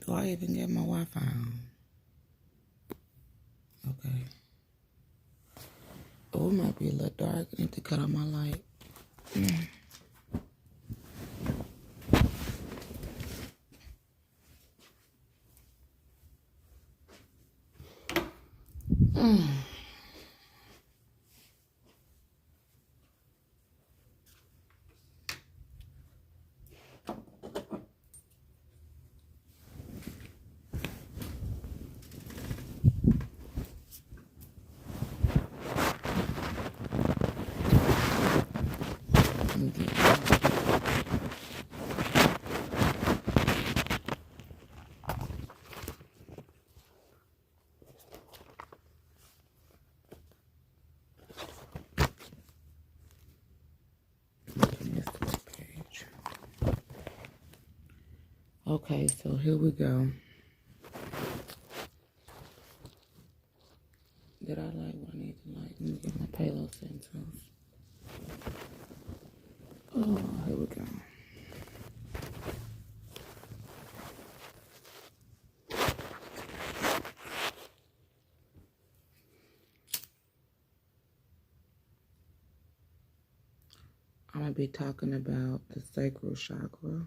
Do I even get my Wi-Fi on? Okay. Oh, it might be a little dark. I need to cut on my light. Okay, so here we go. Did I like what I need to like? Let me get my Palo Santos. Oh, here we go. I'm going to be talking about the Sacral Chakra.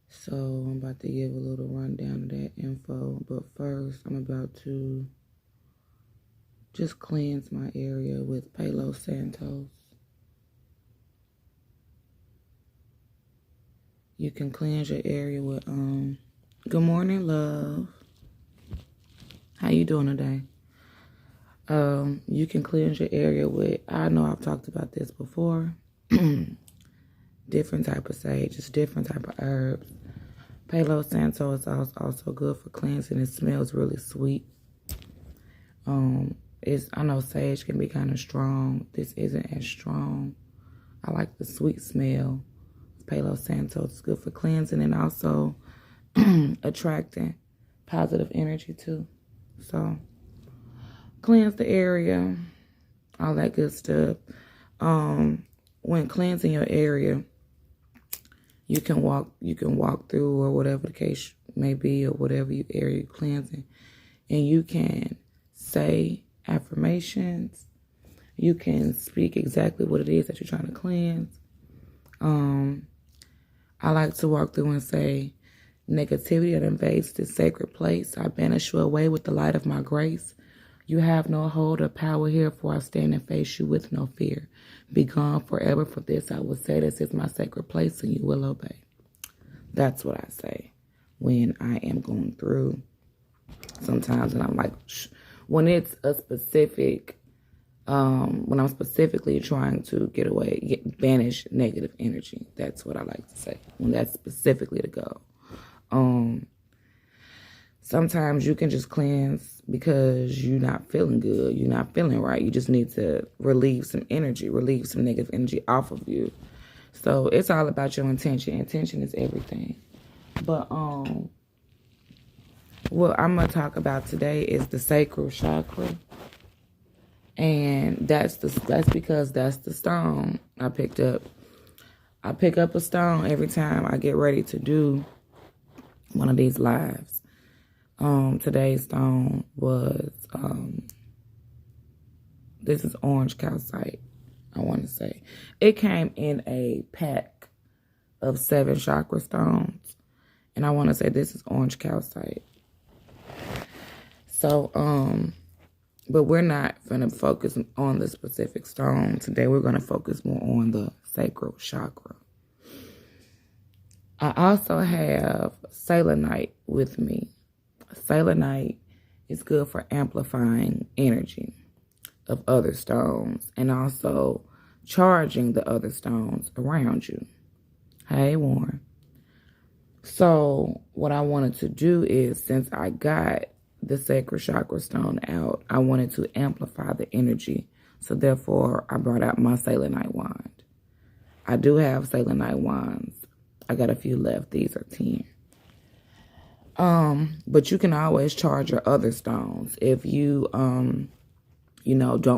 So I'm about to give a little rundown of that info. But first, I'm about to just cleanse my area with Palo Santos. You can cleanse your area with, good morning, love. How you doing today? You can cleanse your area with, I know I've talked about this before, different type of sages, different type of herbs. Palo Santo is also good for cleansing. It smells really sweet. I know sage can be kind of strong. This isn't as strong. I like the sweet smell. Palo Santo is good for cleansing and also attracting positive energy too. So cleanse the area, all that good stuff. When cleansing your area, you can walk through, or whatever the case may be, or whatever area you're cleansing, and you can say affirmations. You can speak exactly what it is that you're trying to cleanse. I like to walk through and say, negativity that invades this sacred place, I banish you away with the light of my grace. You have no hold or power here, for I stand and face you with no fear. Be gone forever, for this I will say, this is my sacred place, and you will obey. That's what I say when I am going through sometimes, and I'm like, when it's a specific, when I'm specifically trying to banish negative energy. That's what I like to say, when that's specifically the goal. Sometimes you can just cleanse because you're not feeling good. You're not feeling right. You just need to relieve some energy, relieve some negative energy off of you. So it's all about your intention. Intention is everything. But what I'm going to talk about today is the Sacral Chakra. And that's because that's the stone I picked up. I pick up a stone every time I get ready to do one of these lives. Today's stone was, this is orange calcite, I want to say. It came in a pack of 7 chakra stones. And I want to say this is orange calcite. So, but we're not going to focus on the specific stone. Today we're going to focus more on the Sacral Chakra. I also have selenite with me. Selenite is good for amplifying energy of other stones and also charging the other stones around you. Hey, Warren. So what I wanted to do is, since I got the Sacral Chakra stone out, I wanted to amplify the energy. So therefore, I brought out my selenite wand. I do have selenite wands. I got a few left. These are 10. But you can always charge your other stones. If you, don't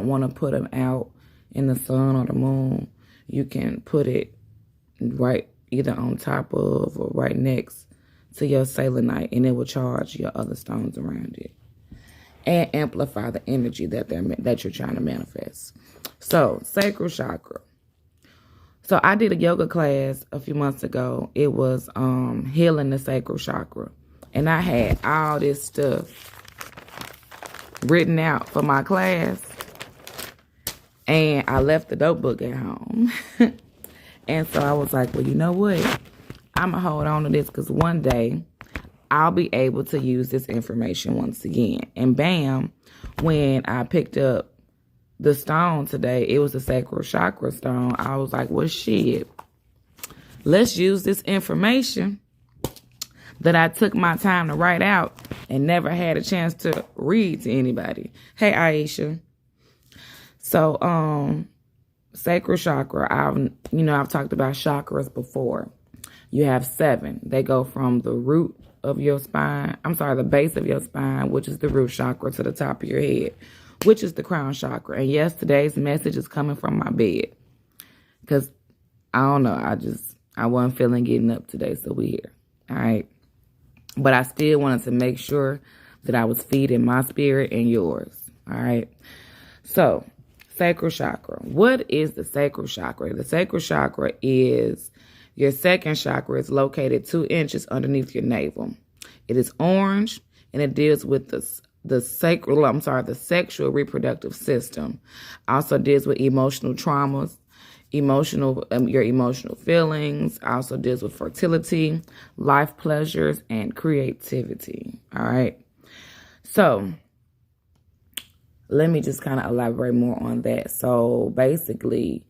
want to put them out in the sun or the moon, you can put it right either on top of or right next to your selenite, and it will charge your other stones around it and amplify the energy that you're trying to manifest. So, sacral chakra. So I did a yoga class a few months ago. It was healing the sacral chakra. And I had all this stuff written out for my class. And I left the notebook at home. And so I was like, well, you know what? I'm going to hold on to this because one day I'll be able to use this information once again. And bam, when I picked up the stone today, it was the sacral chakra stone. I was like, well, shit, let's use this information that I took my time to write out and never had a chance to read to anybody. Hey, Aisha. So, sacral chakra, I've talked about chakras before. You have 7. They go from the root of your spine. The base of your spine, which is the root chakra, to the top of your head, which is the crown chakra. And yes, today's message is coming from my bed. Because, I don't know, I wasn't feeling getting up today, so we here. All right. But I still wanted to make sure that I was feeding my spirit and yours. All right. So, sacral chakra. What is the sacral chakra? The sacral chakra is your second chakra. Is located 2 inches underneath your navel. It is orange, and it deals with the sexual reproductive system. Also deals with emotional traumas, your emotional feelings. Also deals with fertility, life pleasures, and creativity. All right. So let me just kind of elaborate more on that. So basically,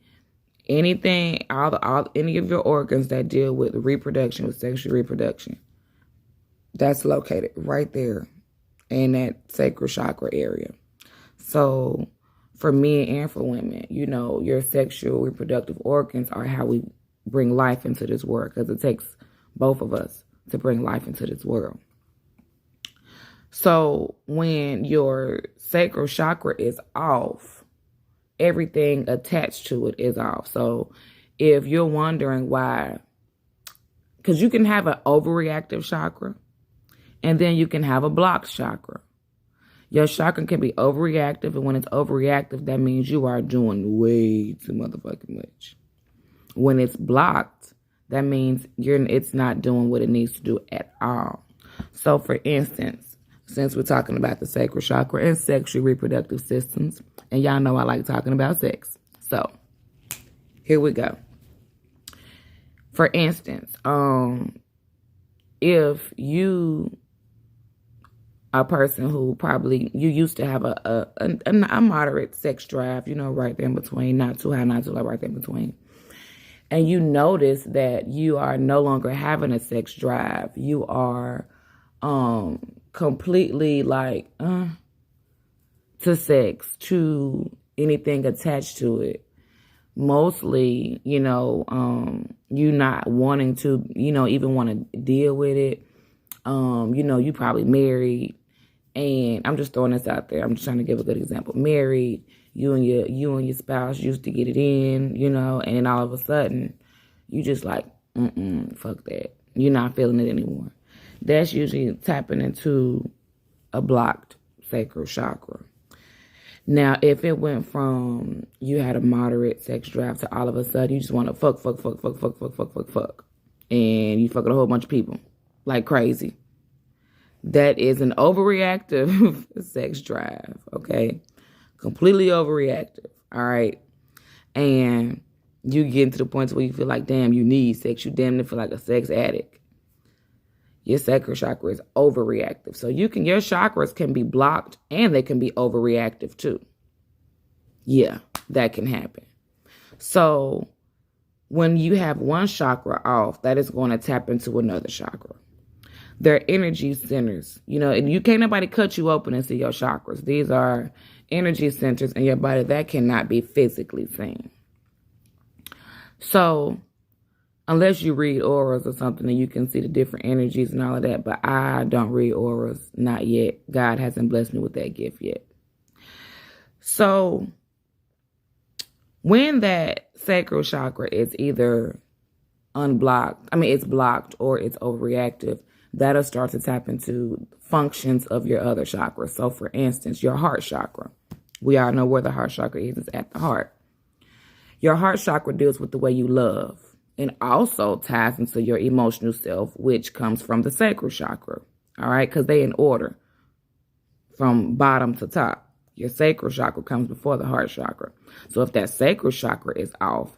any of your organs that deal with reproduction, with sexual reproduction, that's located right there in that sacral chakra area. So for men and for women, your sexual reproductive organs are how we bring life into this world, because it takes both of us to bring life into this world. So when your sacral chakra is off, everything attached to it is off. So if you're wondering why, because you can have an overreactive chakra, and then you can have a blocked chakra. Your chakra can be overreactive, and when it's overreactive, that means you are doing way too motherfucking much. When it's blocked, that means it's not doing what it needs to do at all. So, for instance, since we're talking about the sacral chakra and sexual reproductive systems, and y'all know I like talking about sex. So, here we go. For instance, if you a person who probably you used to have a moderate sex drive, right there in between, not too high, not too low, right there in between. And you notice that you are no longer having a sex drive. You are completely to sex, to anything attached to it. Mostly, you not wanting to, even want to deal with it. You probably married, and I'm just throwing this out there. I'm just trying to give a good example. Married, you and your spouse used to get it in, and then all of a sudden, you just like, fuck that. You're not feeling it anymore. That's usually tapping into a blocked sacral chakra. Now, if it went from you had a moderate sex drive to all of a sudden you just want to fuck, and you fucking a whole bunch of people like crazy, that is an overreactive sex drive, okay? Completely overreactive, all right? And you get to the point where you feel like, damn, you need sex. You damn near feel like a sex addict. Your sacral chakra is overreactive. So your chakras can be blocked and they can be overreactive too. Yeah, that can happen. So when you have one chakra off, that is going to tap into another chakra. They're energy centers, and you can't nobody cut you open and see your chakras. These are energy centers in your body that cannot be physically seen. So unless you read auras or something and you can see the different energies and all of that, but I don't read auras, not yet. God hasn't blessed me with that gift yet. So when that sacral chakra is either it's blocked or it's overreactive, that'll start to tap into functions of your other chakras. So for instance, your heart chakra. We all know where the heart chakra is. It's at the heart. Your heart chakra deals with the way you love and also ties into your emotional self, which comes from the sacral chakra. All right, because they in order from bottom to top. Your sacral chakra comes before the heart chakra. So if that sacral chakra is off,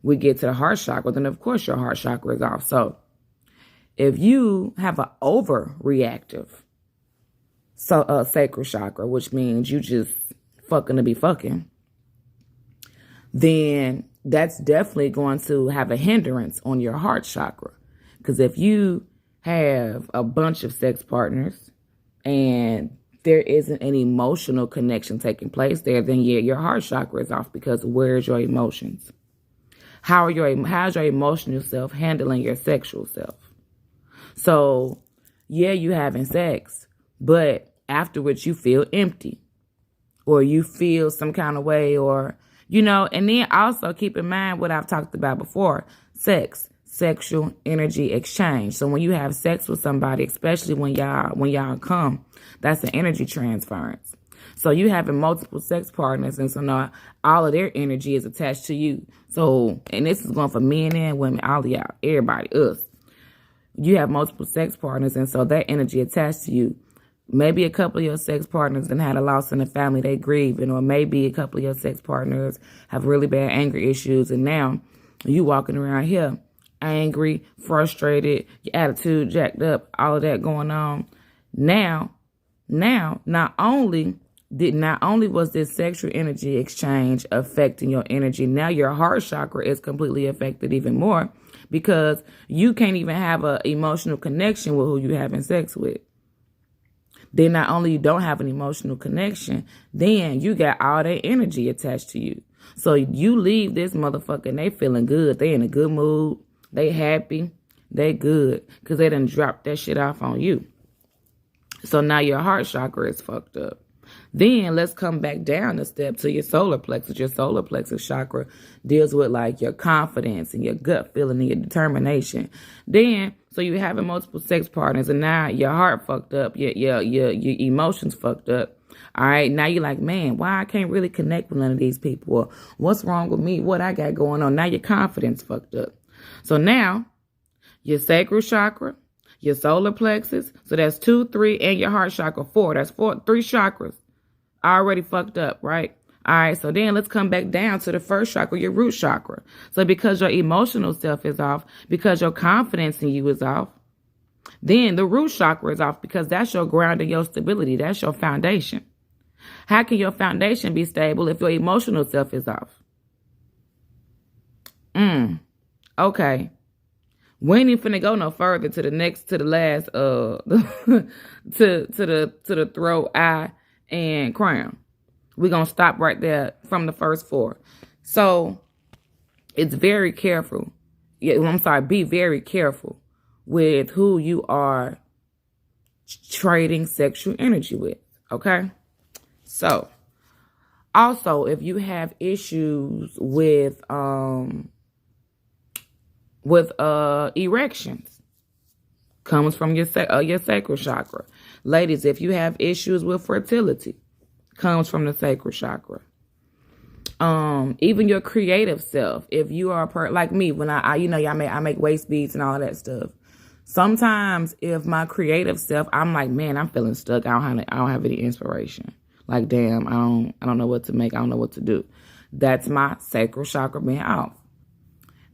we get to the heart chakra, then of course your heart chakra is off. So if you have an overreactive sacral chakra, which means you just fucking to be fucking, then that's definitely going to have a hindrance on your heart chakra. Because if you have a bunch of sex partners and there isn't an emotional connection taking place there, then yeah, your heart chakra is off, because where's your emotions? How's your emotional self handling your sexual self? So yeah, you having sex, but afterwards you feel empty, or you feel some kind of way, or, you know, and then also keep in mind what I've talked about before, sexual energy exchange. So when you have sex with somebody, especially when y'all come, that's an energy transference. So you having multiple sex partners, and so now all of their energy is attached to you. So, and this is going for men and women, all of y'all, everybody, us. You have multiple sex partners, and so that energy attached to you. Maybe a couple of your sex partners then had a loss in the family, they grieving, or maybe a couple of your sex partners have really bad anger issues, and now you walking around here angry, frustrated, your attitude jacked up, all of that going on. Now, not only was this sexual energy exchange affecting your energy, now your heart chakra is completely affected even more, because you can't even have an emotional connection with who you having sex with. Then not only you don't have an emotional connection, then you got all that energy attached to you. So you leave this motherfucker and they feeling good. They in a good mood. They happy. They good. Because they done dropped that shit off on you. So now your heart chakra is fucked up. Then let's come back down a step to your solar plexus. Your solar plexus chakra deals with like your confidence and your gut feeling and your determination. Then, so you having multiple sex partners, and now your heart fucked up, your emotions fucked up. All right, now you're like, man, why I can't really connect with none of these people? Or what's wrong with me? What I got going on? Now your confidence fucked up. So now your sacral chakra, your solar plexus, so that's 2, 3, and your heart chakra 4. That's 3 chakras already fucked up, right? All right, so then let's come back down to the first chakra, your root chakra. So because your emotional self is off, because your confidence in you is off, then the root chakra is off, because that's your ground and your stability. That's your foundation. How can your foundation be stable if your emotional self is off? Okay. We ain't even finna go no further to the last, to the throat, eye, and crown. We're going to stop right there from the first 4. So it's very careful. Be very careful with who you are trading sexual energy with. Okay. So also, if you have issues with erections, comes from your sacral chakra. Ladies, if you have issues with fertility, comes from the sacral chakra. Even your creative self, if you are like me, when I make waist beads and all that stuff. Sometimes if my creative self, I'm like, man, I'm feeling stuck. I don't have any inspiration. Like, damn, I don't know what to make. I don't know what to do. That's my sacral chakra being off.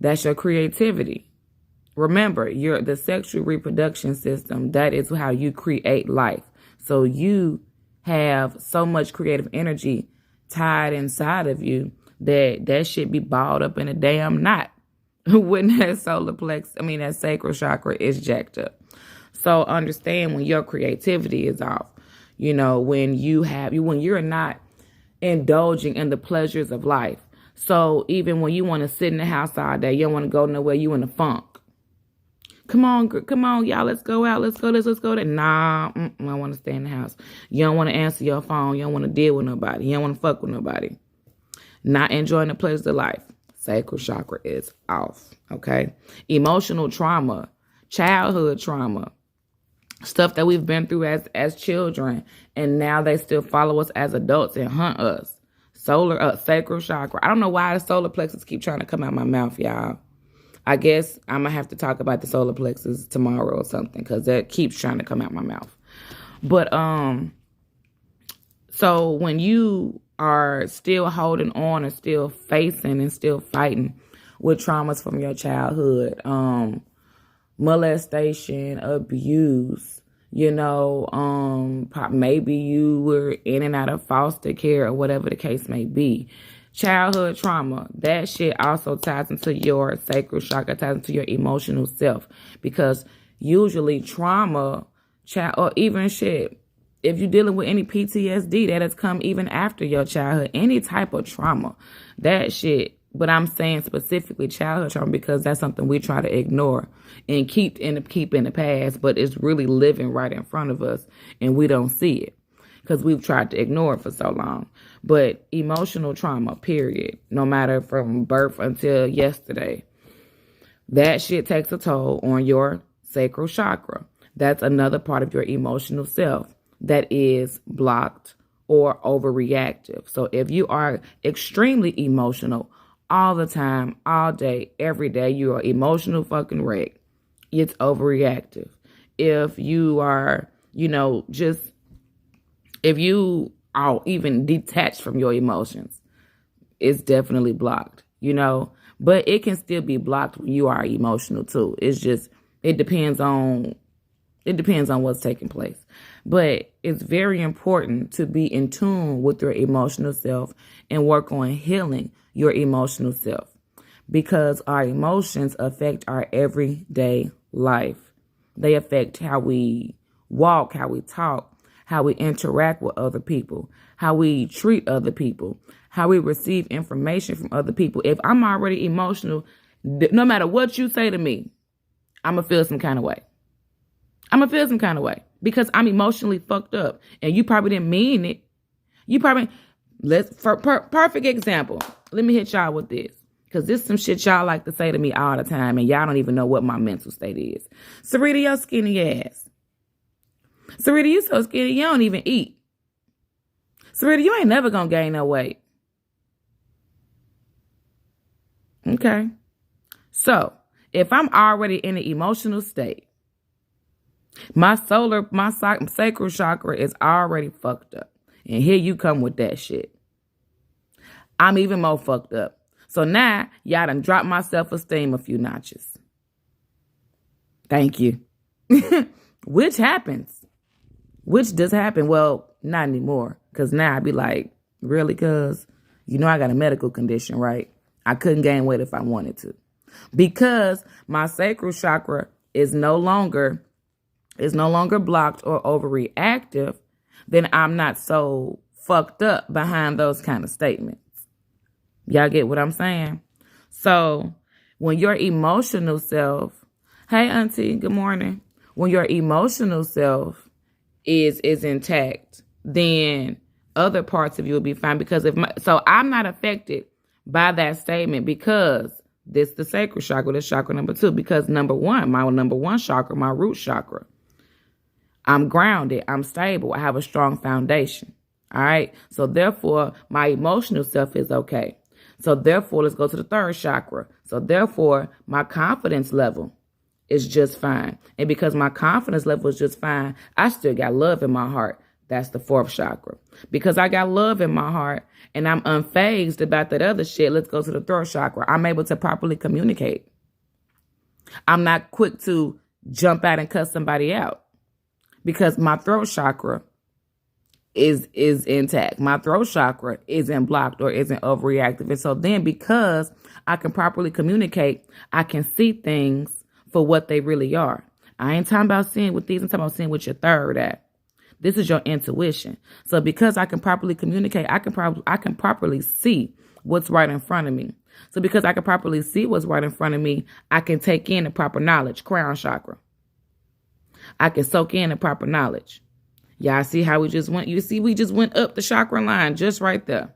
That's your creativity. Remember, the sexual reproduction system, that is how you create life. So you have so much creative energy tied inside of you that should be balled up in a damn knot when that that sacral chakra is jacked up. So understand when your creativity is off, when you're not indulging in the pleasures of life. So even when you want to sit in the house all day, you don't want to go nowhere, you in a funk. Come on, y'all, let's go out, let's go this, let's go that. Nah, I want to stay in the house. You don't want to answer your phone, you don't want to deal with nobody, you don't want to fuck with nobody. Not enjoying the pleasures of life. Sacral chakra is off, okay? Emotional trauma, childhood trauma, stuff that we've been through as children, and now they still follow us as adults and hunt us. Sacral chakra. I don't know why the solar plexus keep trying to come out my mouth, y'all. I guess I'm gonna have to talk about the solar plexus tomorrow or something, because that keeps trying to come out my mouth. But so when you are still holding on and still facing and still fighting with traumas from your childhood, molestation, abuse, maybe you were in and out of foster care or whatever the case may be. Childhood trauma, that shit also ties into your sacral chakra, ties into your emotional self, because usually trauma, or even shit, if you're dealing with any PTSD that has come even after your childhood, any type of trauma, that shit. But I'm saying specifically childhood trauma because that's something we try to ignore and keep in the past, but it's really living right in front of us and we don't see it because we've tried to ignore it for so long. But emotional trauma, period, no matter from birth until yesterday, that shit takes a toll on your sacral chakra. That's another part of your emotional self that is blocked or overreactive. So if you are extremely emotional all the time, all day, every day, you're an emotional fucking wreck, it's overreactive. If you are, if you are even detached from your emotions, it's definitely blocked, but it can still be blocked when you are emotional too. It's just, it depends on what's taking place. But it's very important to be in tune with your emotional self and work on healing your emotional self, because our emotions affect our everyday life. They affect how we walk, how we talk, how we interact with other people, how we treat other people, how we receive information from other people. If I'm already emotional, no matter what you say to me, I'm going to feel some kind of way. Because I'm emotionally fucked up and you probably didn't mean it. Perfect example. Let me hit y'all with this, because this is some shit y'all like to say to me all the time and y'all don't even know what my mental state is. Sarita, your skinny ass. Sarita, you so skinny you don't even eat. Sarita, you ain't never gonna gain no weight. Okay. So if I'm already in an emotional state, my sacral chakra is already fucked up. And here you come with that shit. I'm even more fucked up. So now, y'all done dropped my self-esteem a few notches. Thank you. Which does happen. Well, not anymore. Because now I be like, really? Because I got a medical condition, right? I couldn't gain weight if I wanted to. Because my sacral chakra is no longer blocked or overreactive, then I'm not so fucked up behind those kind of statements. Y'all get what I'm saying? So when your emotional self, hey auntie, good morning. When your emotional self is intact, then other parts of you will be fine. Because so I'm not affected by that statement because this the sacral chakra, this chakra number 2. Because my number one chakra, my root chakra, I'm grounded, I'm stable, I have a strong foundation. All right. So therefore, my emotional self is okay. So therefore, let's go to the 3rd chakra. So therefore, my confidence level is just fine. And because my confidence level is just fine, I still got love in my heart. That's the 4th chakra. Because I got love in my heart and I'm unfazed about that other shit, let's go to the 3rd chakra. I'm able to properly communicate. I'm not quick to jump out and cuss somebody out because my throat chakra is intact. My throat chakra isn't blocked or isn't overreactive. And so then because I can properly communicate, I can see things for what they really are. I ain't talking about seeing with these, I'm talking about seeing with your third eye. This is your intuition. So because I can properly communicate, I can properly see what's right in front of me. So because I can properly see what's right in front of me, I can take in the proper knowledge, crown chakra. I can soak in the proper knowledge. Y'all see how we just went? You see, we just went up the chakra line just right there.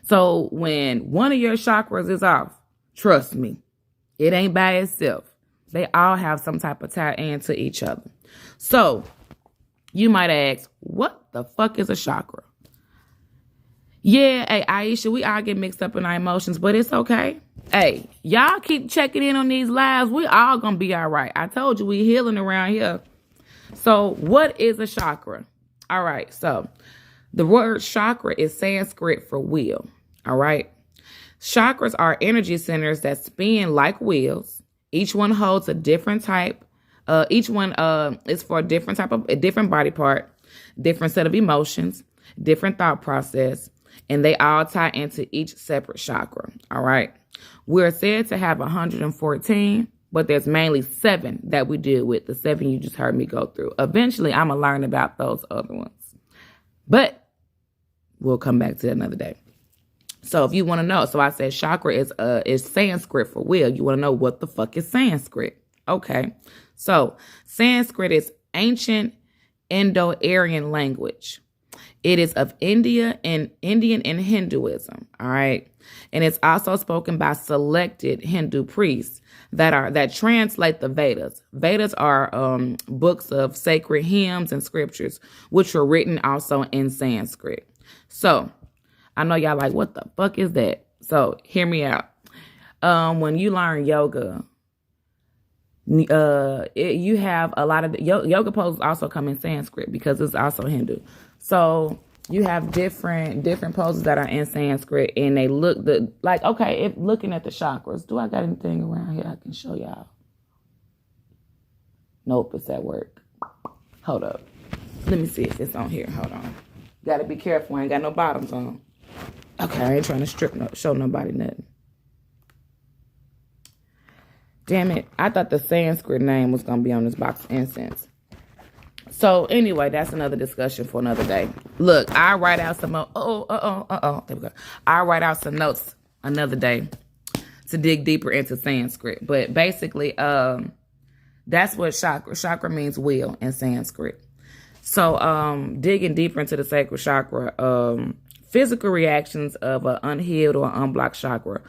So when one of your chakras is off, trust me, it ain't by itself. They all have some type of tie in to each other. So you might ask, what the fuck is a chakra? Yeah, hey, Aisha, we all get mixed up in our emotions, but it's okay. Hey, y'all keep checking in on these lives. We all gonna be all right. I told you we healing around here. So what is a chakra? All right, so the word chakra is Sanskrit for wheel. All right. Chakras are energy centers that spin like wheels. Each one holds a different type. Each one is for a different body part, different set of emotions, different thought process, and they all tie into each separate chakra. All right. We're said to have 114, but there's mainly 7 that we deal with. The 7 you just heard me go through. Eventually, I'm going to learn about those other ones. But we'll come back to that another day. So if you want to know, so I said chakra is Sanskrit for wheel. You want to know what the fuck is Sanskrit? Okay. So Sanskrit is ancient Indo-Aryan language. It is of Indian and Hinduism. All right. And it's also spoken by selected Hindu priests that translate the Vedas. Vedas are books of sacred hymns and scriptures, which were written also in Sanskrit. So I know y'all like, what the fuck is that? So hear me out. When you learn yoga, you have a lot of yoga poses also come in Sanskrit because it's also Hindu. So you have different poses that are in Sanskrit, and they look like, okay, if looking at the chakras, do I got anything around here I can show y'all? Nope, it's at work. Hold up. Let me see if it's on here. Hold on. Got to be careful. I ain't got no bottoms on. Okay, I ain't trying to show nobody nothing. Damn it. I thought the Sanskrit name was going to be on this box of incense. So anyway, that's another discussion for another day. Look, I'll write out some there we go. I'll write out some notes another day to dig deeper into Sanskrit. But basically, that's what chakra means wheel in Sanskrit. So digging deeper into the sacral chakra, physical reactions of an unhealed or unblocked chakra,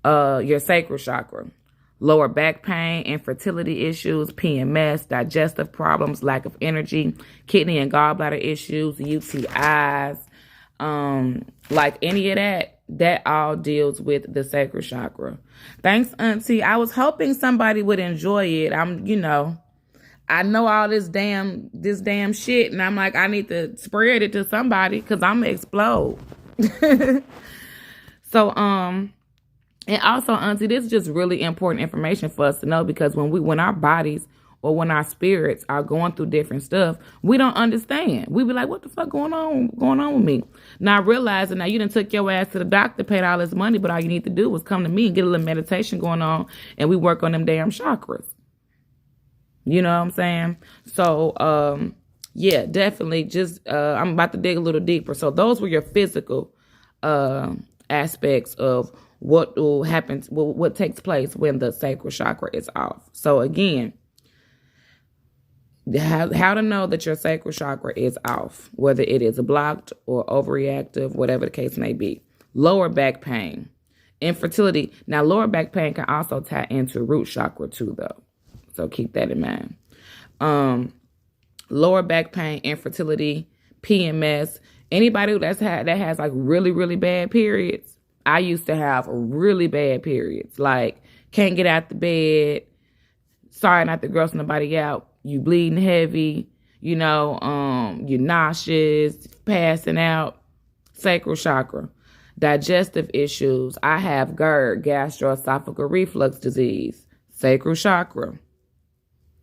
your sacral chakra. Lower back pain, infertility issues, PMS, digestive problems, lack of energy, kidney and gallbladder issues, UTIs, like any of that all deals with the sacral chakra. Thanks, Auntie. I was hoping somebody would enjoy it. I know all this damn shit, and I'm like, I need to spread it to somebody because I'm gonna explode. So, and also, Auntie, this is just really important information for us to know, because when our bodies or when our spirits are going through different stuff, we don't understand. We be like, what the fuck going on with me? Now realizing now you done took your ass to the doctor, paid all this money, but all you need to do was come to me and get a little meditation going on, and we work on them damn chakras. You know what I'm saying? So, yeah, definitely just, I'm about to dig a little deeper. So those were your physical aspects of what will happen, what takes place when the sacral chakra is off. So again, how to know that your sacral chakra is off, whether it is blocked or overreactive, whatever the case may be. Lower back pain, infertility. Now, lower back pain can also tie into root chakra too, though. So keep that in mind. Lower back pain, infertility, PMS. Anybody that has like really, really bad periods. I used to have really bad periods, like can't get out the bed. Sorry not to gross nobody out. You bleeding heavy, you're nauseous, passing out. Sacral chakra. Digestive issues. I have GERD, gastroesophageal reflux disease. Sacral chakra.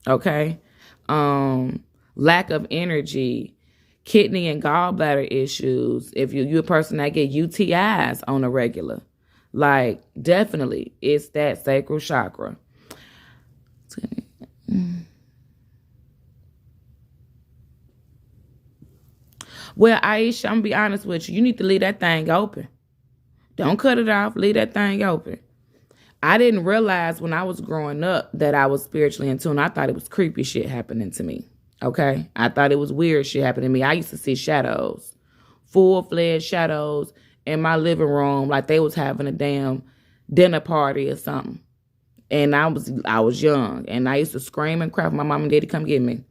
Okay. Lack of energy. Kidney and gallbladder issues. If you're a person that get UTIs on a regular, like definitely it's that sacral chakra. Well, Aisha, I'm gonna be honest with you. You need to leave that thing open. Don't cut it off. Leave that thing open. I didn't realize when I was growing up that I was spiritually in tune. I thought it was creepy shit happening to me. Okay, I thought it was weird shit happening to me. I used to see shadows, full-fledged shadows in my living room, like they was having a damn dinner party or something. And I was young, and I used to scream and cry for my mom and daddy, come get me.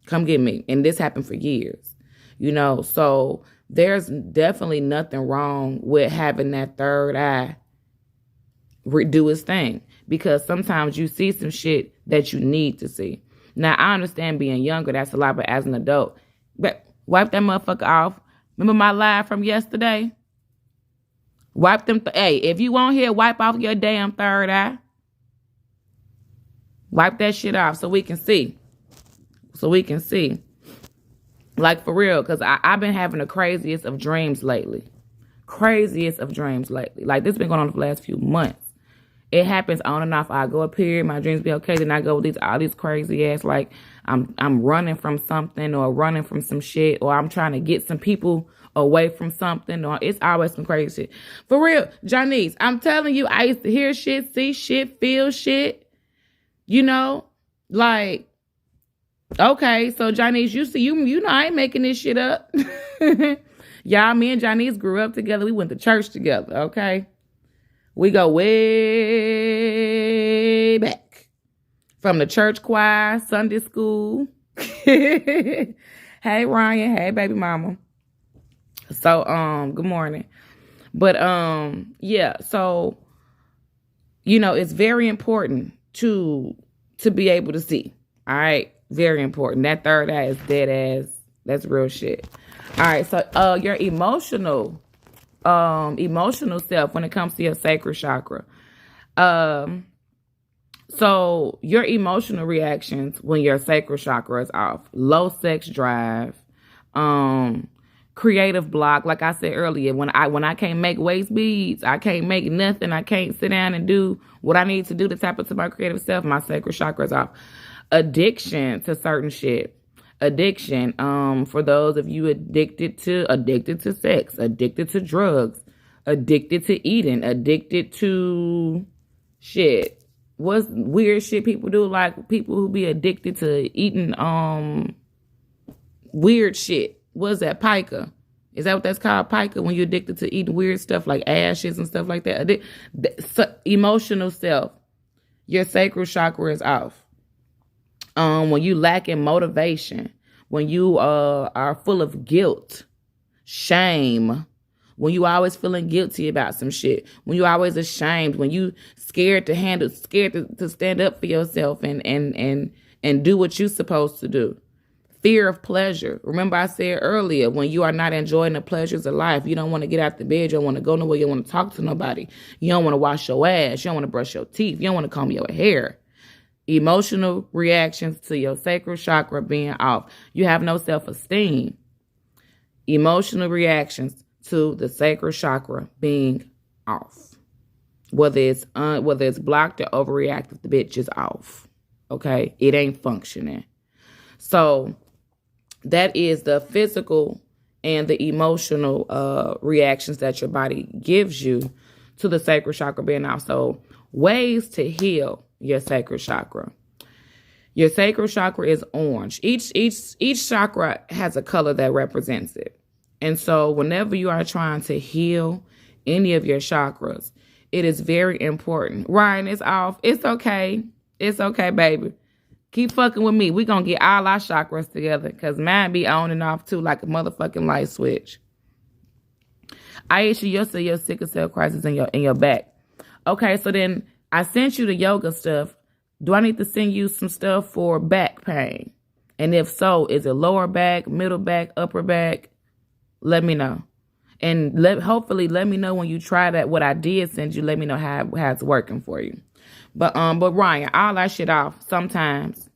Come get me. And this happened for years, so there's definitely nothing wrong with having that third eye do its thing, because sometimes you see some shit that you need to see. Now, I understand being younger, that's a lot, but as an adult, but wipe that motherfucker off. Remember my live from yesterday? Wipe them. Hey, if you want here, wipe off your damn third eye. Wipe that shit off so we can see. Like, for real, because I've been having the craziest of dreams lately. Like, this been going on for the last few months. It happens on and off. I go up here, my dreams be okay. Then I go with all these crazy ass, like I'm running from something, or running from some shit, or I'm trying to get some people away from something, or it's always some crazy shit. For real, Janice, I'm telling you, I used to hear shit, see shit, feel shit. Like, okay, so Janice, you know I ain't making this shit up. Y'all, me and Janice grew up together. We went to church together, okay? We go way back. From the church choir, Sunday school. Hey, Ryan. Hey, baby mama. So, good morning. But, yeah, so, it's very important to be able to see. All right? Very important. That third eye is dead ass. That's real shit. All right, so your emotional self when it comes to your sacral chakra. So your emotional reactions when your sacral chakra is off: low sex drive, creative block. Like I said earlier, when I can't make waist beads, I can't make nothing. I can't sit down and do what I need to do to tap into my creative self. My sacral chakra is off. Addiction to certain shit. Addiction. For those of you addicted to sex, addicted to drugs, addicted to eating, addicted to shit. What's weird shit people do? Like people who be addicted to eating weird shit. What's that? Pica. Is that what that's called? Pica, when you're addicted to eating weird stuff like ashes and stuff like that. Emotional self. Your sacral chakra is off. When you lack in motivation, when you are full of guilt, shame, when you always feeling guilty about some shit, when you always ashamed, when you scared to stand up for yourself and do what you're supposed to do. Fear of pleasure. Remember I said earlier, when you are not enjoying the pleasures of life, you don't want to get out the bed, you don't want to go nowhere, you don't want to talk to nobody, you don't want to wash your ass, you don't want to brush your teeth, you don't want to comb your hair. Emotional reactions to your sacral chakra being off. You have no self-esteem. Emotional reactions to the sacral chakra being off. Whether it's blocked or overreactive, the bitch is off. Okay? It ain't functioning. So that is the physical and the emotional reactions that your body gives you to the sacral chakra being off. So ways to heal your sacral chakra. Your sacral chakra is orange. Each chakra has a color that represents it. And so whenever you are trying to heal any of your chakras, it is very important. Ryan, it's off. It's okay. It's okay, baby. Keep fucking with me. We're going to get all our chakras together, because mine be on and off too like a motherfucking light switch. Aisha, you'll see your sickle cell crisis in your back. Okay, so then I sent you the yoga stuff. Do I need to send you some stuff for back pain? And if so, is it lower back, middle back, upper back? Let me know. And hopefully let me know when you try that, what I did send you, let me know how it's working for you. But Ryan, all that shit off sometimes.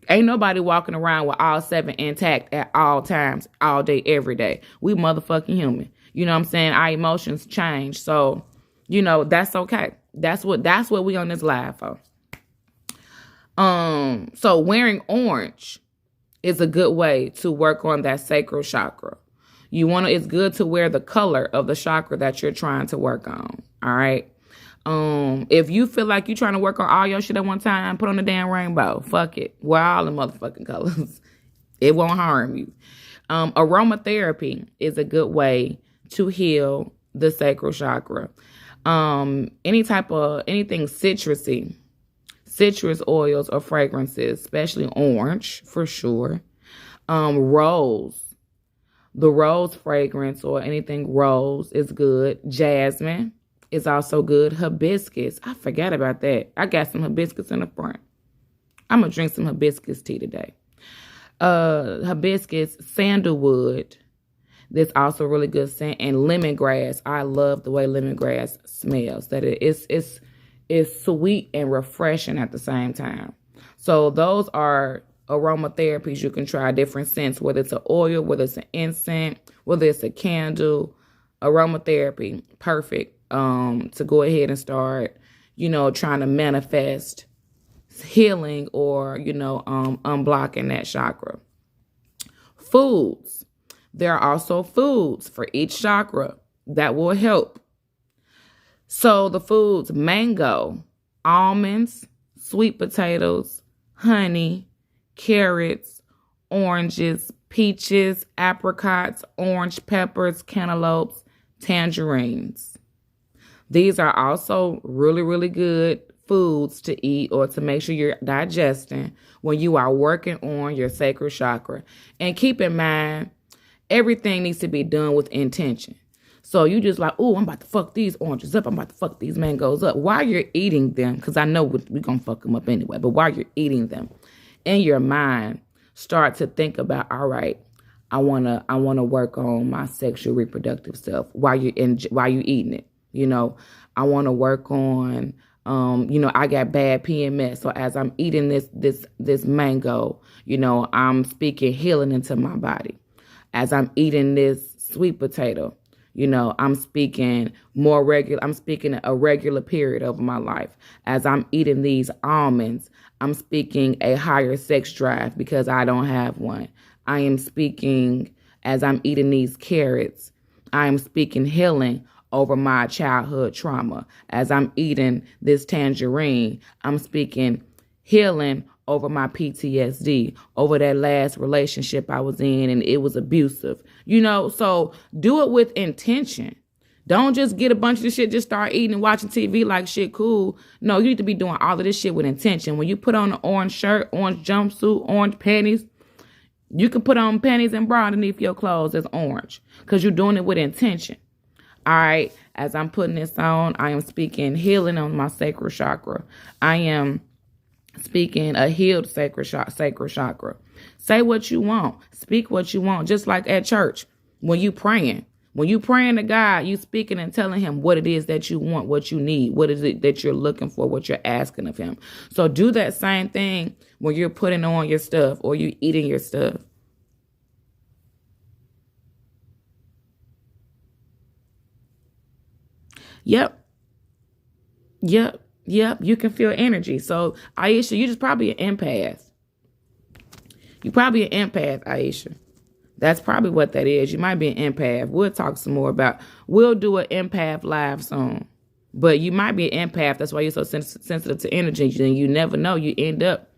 Ain't nobody walking around with all 7 intact at all times, all day, every day. We motherfucking human. You know what I'm saying? Our emotions change. So, that's okay. That's what we on this live for. So wearing orange is a good way to work on that sacral chakra. It's good to wear the color of the chakra that you're trying to work on. All right. If you feel like you're trying to work on all your shit at one time, put on the damn rainbow. Fuck it. Wear all the motherfucking colors. It won't harm you. Aromatherapy is a good way to heal the sacral chakra. Anything citrusy citrus oils or fragrances, especially orange for sure. Rose. The rose fragrance or anything rose is good. Jasmine is also good. Hibiscus. I forgot about that. I got some hibiscus in the front. I'm going to drink some hibiscus tea today. Hibiscus, sandalwood. That's also really good scent. And lemongrass. I love the way lemongrass smells. That it's sweet and refreshing at the same time. So those are aromatherapies. You can try different scents, whether it's an oil, whether it's an incense, whether it's a candle. Aromatherapy, perfect to go ahead and start, trying to manifest healing or, unblocking that chakra. Foods. There are also foods for each chakra that will help. So the foods: mango, almonds, sweet potatoes, honey, carrots, oranges, peaches, apricots, orange peppers, cantaloupes, tangerines. These are also really, really good foods to eat or to make sure you're digesting when you are working on your sacral chakra. And keep in mind, everything needs to be done with intention. So you just like, oh, I'm about to fuck these oranges up. I'm about to fuck these mangoes up. While you're eating them, because I know we're going to fuck them up anyway, but while you're eating them, in your mind, start to think about, all right, I wanna work on my sexual reproductive stuff while you're eating it. I want to work on, I got bad PMS. So as I'm eating this mango, I'm speaking healing into my body. As I'm eating this sweet potato, I'm speaking I'm speaking a regular period of my life. As I'm eating these almonds, I'm speaking a higher sex drive because I don't have one. I am speaking, as I'm eating these carrots, I am speaking healing over my childhood trauma. As I'm eating this tangerine, I'm speaking healing over my PTSD, over that last relationship I was in and it was abusive. So do it with intention. Don't just get a bunch of this shit, just start eating and watching TV like shit cool. No, you need to be doing all of this shit with intention. When you put on an orange shirt, orange jumpsuit, orange panties, you can put on panties and bra underneath your clothes as orange because you're doing it with intention. All right, as I'm putting this on, I am speaking healing on my sacral chakra. I am speaking a healed sacral chakra. Say what you want. Speak what you want. Just like at church, when you praying to God, you speaking and telling him what it is that you want, what you need, what is it that you're looking for, what you're asking of him. So do that same thing when you're putting on your stuff or you eating your stuff. Yep. You can feel energy. So, Aisha, you're just probably an empath. You're probably an empath, Aisha. That's probably what that is. You might be an empath. We'll talk some more we'll do an empath live soon. But you might be an empath. That's why you're so sensitive to energy. And you never know. You end up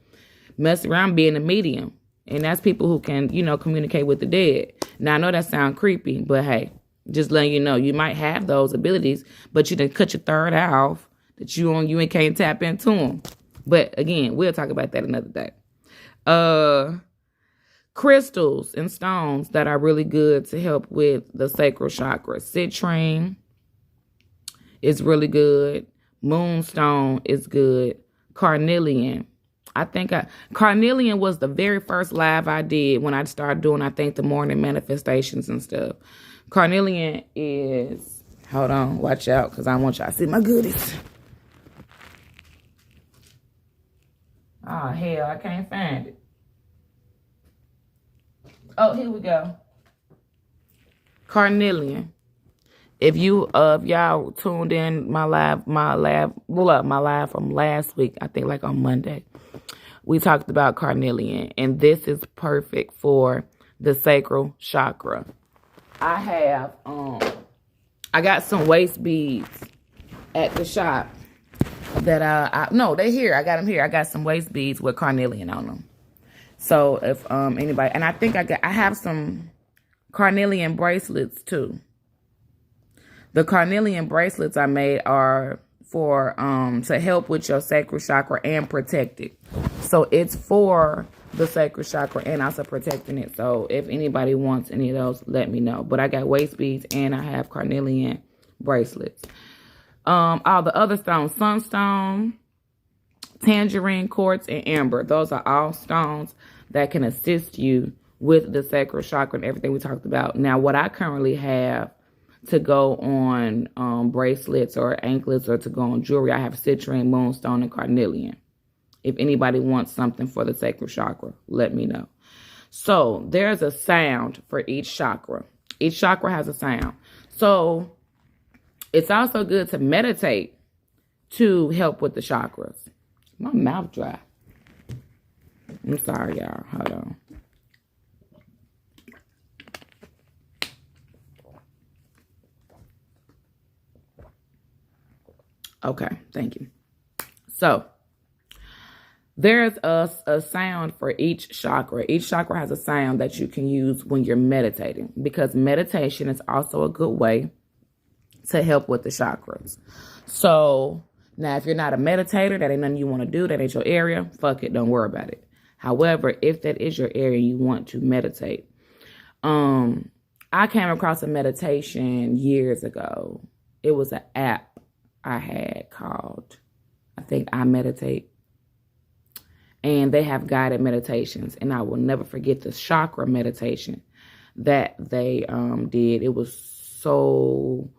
messing around being a medium. And that's people who can, communicate with the dead. Now, I know that sounds creepy, but hey, just letting you know, you might have those abilities, but you done cut your third eye off that you can't tap into them. But again, we'll talk about that another day. Crystals and stones that are really good to help with the sacral chakra. Citrine is really good. Moonstone is good. Carnelian. Carnelian was the very first live I did when I started doing, the morning manifestations and stuff. Carnelian is, hold on, watch out, because I want y'all to see my goodies. Oh, hell, I can't find it. Oh, here we go. Carnelian. If y'all tuned in my live from last week, I think like on Monday, we talked about carnelian, and this is perfect for the sacral chakra. I got some waist beads at the shop that no, they're here. I got them here. I got some waist beads with carnelian on them. So if anybody, and I have some carnelian bracelets too. The carnelian bracelets I made are for to help with your sacral chakra and protect it. So it's for the sacral chakra and also protecting it. So if anybody wants any of those, let me know. But I got waist beads and I have carnelian bracelets. All the other stones, sunstone, tangerine, quartz, and amber. Those are all stones that can assist you with the sacral chakra and everything we talked about. Now, what I currently have to go on bracelets or anklets or to go on jewelry, I have citrine, moonstone, and carnelian. If anybody wants something for the sacral chakra, let me know. So there's a sound for each chakra. Each chakra has a sound. So it's also good to meditate to help with the chakras. My mouth dry. I'm sorry, y'all. Hold on. Okay, thank you. So there's a sound for each chakra. Each chakra has a sound that you can use when you're meditating, because meditation is also a good way to help with the chakras. So now, if you're not a meditator, that ain't nothing you want to do, that ain't your area, fuck it, don't worry about it. However, if that is your area, you want to meditate. I came across a meditation years ago. It was an app I had called, I think, I Meditate. And they have guided meditations. And I will never forget the chakra meditation that they did. It was so,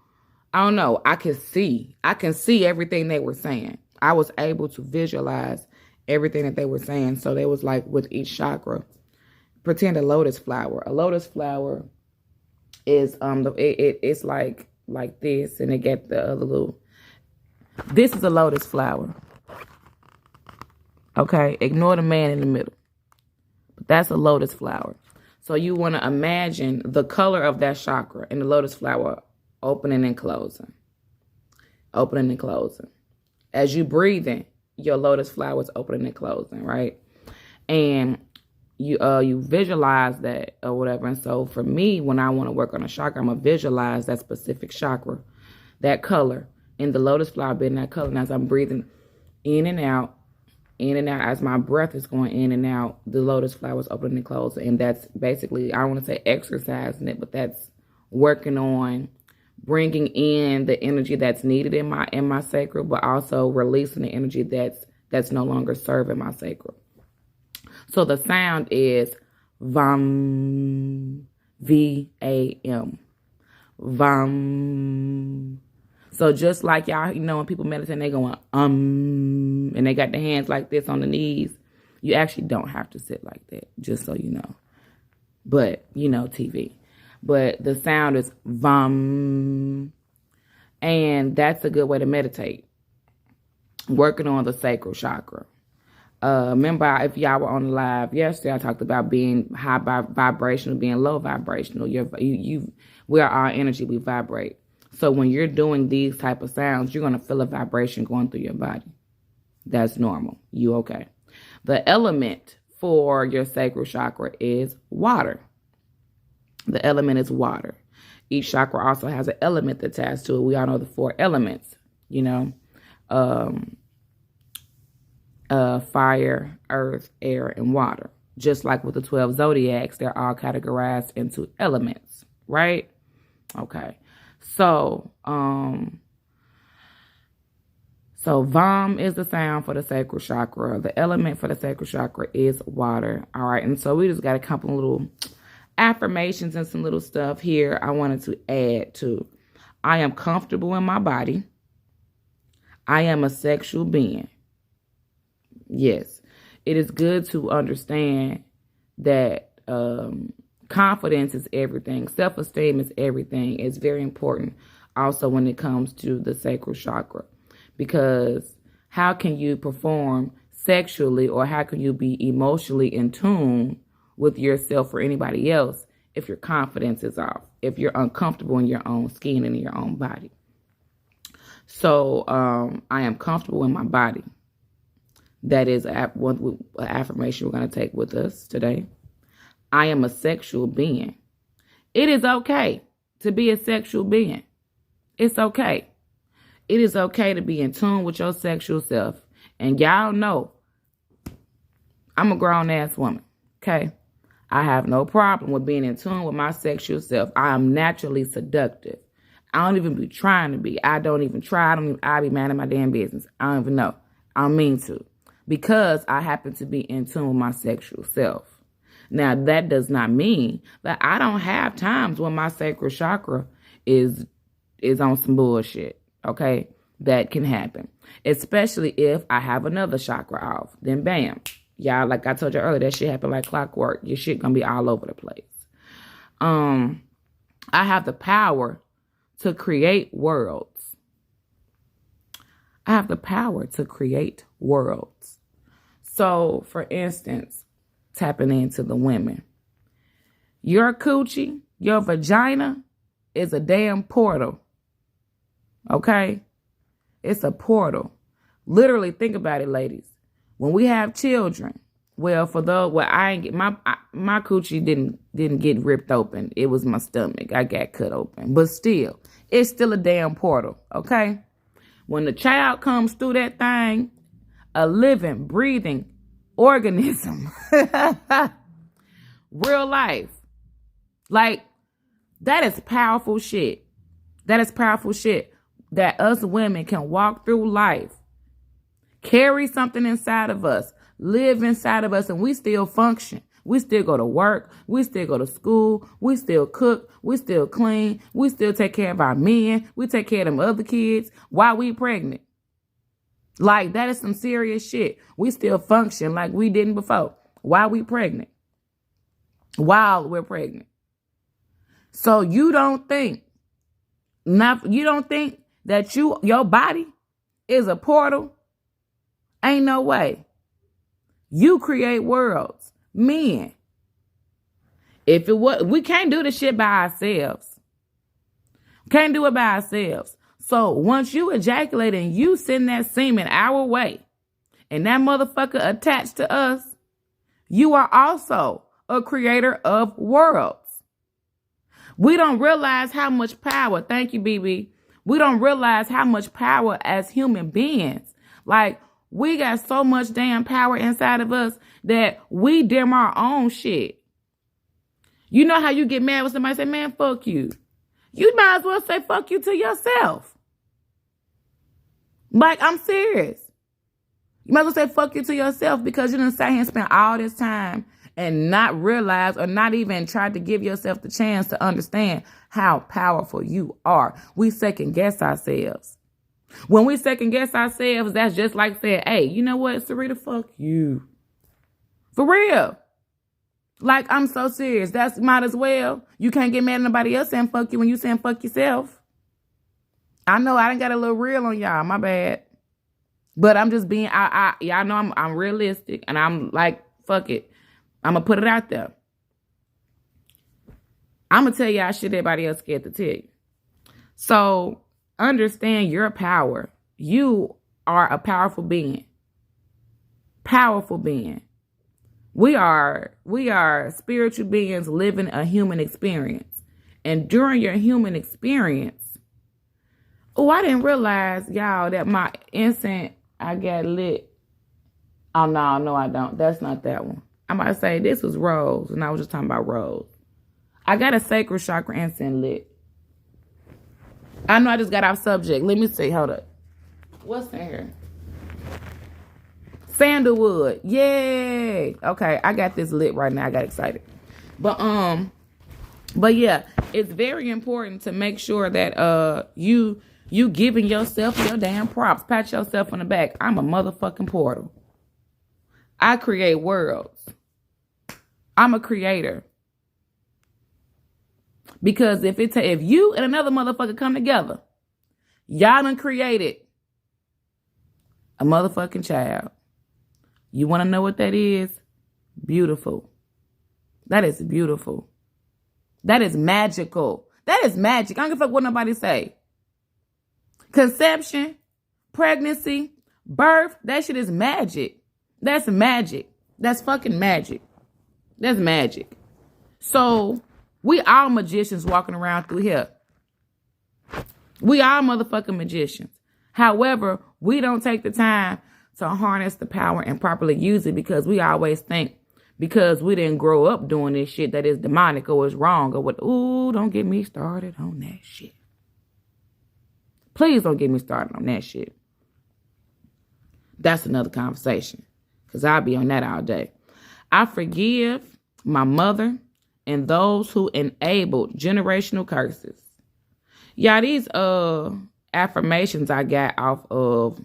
I don't know, I can see everything they were saying. I was able to visualize everything that they were saying. So they was like, with each chakra, pretend a lotus flower. A lotus flower is it's like this, and it got the other little. This is a lotus flower. Okay, ignore the man in the middle. But that's a lotus flower. So you want to imagine the color of that chakra in the lotus flower opening and closing. Opening and closing. As you breathe in, your lotus flower is opening and closing, right? And you visualize that or whatever. And so for me, when I want to work on a chakra, I'm going to visualize that specific chakra, that color, in the lotus flower being that color. And as I'm breathing in and out, as my breath is going in and out, the lotus flower is opening and closing. And that's basically, I don't want to say exercising it, but that's working on bringing in the energy that's needed in my sacral, but also releasing the energy that's no longer serving my sacral. So the sound is VAM, V-A-M, VAM. So just like y'all, when people meditate, they going, and they got their hands like this on the knees. You actually don't have to sit like that, just so you know. But, TV. But the sound is VAM. And that's a good way to meditate. Working on the sacral chakra. Remember, if y'all were on the live yesterday, I talked about being high vibrational, being low vibrational. We are our energy, we vibrate. So when you're doing these type of sounds, you're going to feel a vibration going through your body. That's normal. You okay. The element for your sacral chakra is water. The element is water. Each chakra also has an element attached to it. We all know the 4 elements, fire, earth, air, and water. Just like with the 12 zodiacs, they're all categorized into elements, right? Okay. So VAM is the sound for the sacral chakra. The element for the sacral chakra is water. All right. And so we just got a couple of little affirmations and some little stuff here I wanted to add to. I am comfortable in my body. I am a sexual being. Yes. It is good to understand that confidence is everything. Self-esteem is everything. It's very important also when it comes to the sacral chakra. Because how can you perform sexually, or how can you be emotionally in tune with yourself or anybody else if your confidence is off, if you're uncomfortable in your own skin and in your own body? So I am comfortable in my body. That is one affirmation we're going to take with us today. I am a sexual being. It is okay to be a sexual being. It's okay. it is okay to be in tune with your sexual self. And y'all know, I'm a grown-ass woman, okay? I have no problem with being in tune with my sexual self. I am naturally seductive. I don't even be trying to be. I don't even try. I be mad at my damn business. I don't even know. I don't mean to. Because I happen to be in tune with my sexual self. Now, that does not mean that I don't have times when my sacral chakra is on some bullshit, okay? That can happen. Especially if I have another chakra off. Then bam. Y'all, like I told you earlier, that shit happen like clockwork. Your shit gonna be all over the place. I have the power to create worlds. I have the power to create worlds. So, for instance, tapping into the women. Your coochie, your vagina is a damn portal. Okay? It's a portal. Literally, think about it, ladies. When we have children, well, I ain't get my coochie didn't get ripped open. It was my stomach. I got cut open. But still, it's still a damn portal, okay? When the child comes through that thing, a living, breathing organism, real life, like, that is powerful shit. That is powerful shit that us women can walk through life, carry something inside of us, live inside of us, and we still function. We still go to work. We still go to school. We still cook. We still clean. We still take care of our men. We take care of them other kids while we pregnant. Like, that is some serious shit. We still function like we didn't before while we pregnant. While we're pregnant. So you don't think that your body is a portal? Ain't no way. You create worlds. Men. If it was, we can't do this shit by ourselves. Can't do it by ourselves. So once you ejaculate and you send that semen our way, and that motherfucker attached to us, you are also a creator of worlds. We don't realize how much power, thank you, BB. We don't realize how much power as human beings. Like, we got so much damn power inside of us that we dim our own shit. You know how you get mad when somebody say, man, fuck you. You might as well say fuck you to yourself. Like, I'm serious. You might as well say fuck you to yourself because you done sat here and spent all this time and not realize or not even try to give yourself the chance to understand how powerful you are. We second guess ourselves. When we second guess ourselves, that's just like saying, hey, you know what, Sarita, fuck you. For real. Like, I'm so serious. That's might as well. You can't get mad at nobody else saying fuck you when you saying fuck yourself. I know I done got a little real on y'all. My bad. But I'm just being, y'all know I'm realistic. And I'm like, fuck it. I'm going to put it out there. I'm going to tell y'all shit everybody else scared to tell you. So, understand your power. You are a powerful being. Powerful being. We are spiritual beings living a human experience. And during your human experience, I didn't realize, y'all, that my incense, I got lit. Oh, no, I don't. That's not that one. I'm about to say this was rose, and I was just talking about rose. I got a sacral chakra incense lit. I know I just got off subject. Let me see. Hold up. What's in here? Sandalwood. Yay. Okay, I got this lit right now. I got excited. But yeah, it's very important to make sure that you giving yourself your damn props. Pat yourself on the back. I'm a motherfucking portal. I create worlds. I'm a creator. Because if you and another motherfucker come together, y'all done created a motherfucking child. You want to know what that is? Beautiful. That is beautiful. That is magical. That is magic. I don't give a fuck what nobody say. Conception, pregnancy, birth, that shit is magic. That's magic. That's fucking magic. That's magic. So, we all magicians walking around through here. We all motherfucking magicians. However, we don't take the time to harness the power and properly use it because we always think because we didn't grow up doing this shit that is demonic or is wrong or what. Ooh, don't get me started on that shit. Please don't get me started on that shit. That's another conversation because I'll be on that all day. I forgive my mother and those who enabled generational curses. Yeah, these affirmations I got off of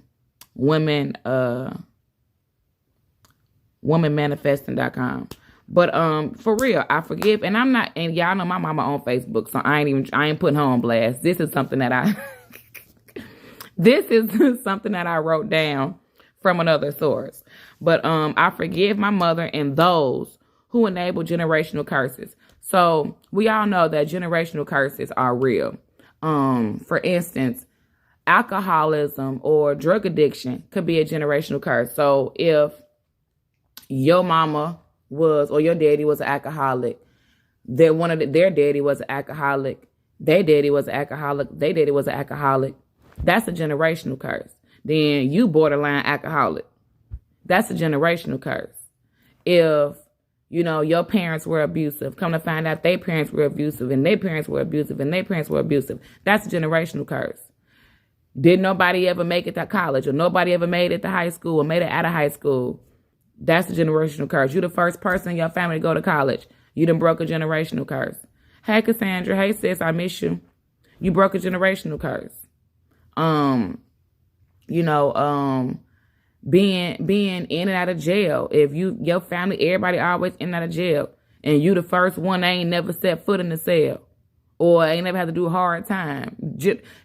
womanmanifesting.com. But for real, I forgive, and I'm not, and y'all know my mama on Facebook, so I ain't putting her on blast. This is something that this is something that I wrote down from another source. But I forgive my mother and those who enable generational curses. So we all know that generational curses are real. For instance, alcoholism or drug addiction could be a generational curse. So if your mama was or your daddy was an alcoholic, their daddy was an alcoholic, their daddy was an alcoholic, their daddy was an alcoholic, that's a generational curse. Then you borderline alcoholic. That's a generational curse. If your parents were abusive, come to find out their parents were abusive and their parents were abusive and their parents were abusive. That's a generational curse. Did nobody ever make it to college or nobody ever made it to high school or made it out of high school? That's a generational curse. You're the first person in your family to go to college. You done broke a generational curse. Hey, Cassandra. Hey, sis, I miss you. You broke a generational curse. Being in and out of jail. If your family, everybody always in and out of jail, and you the first one that ain't never set foot in the cell, or ain't never had to do a hard time.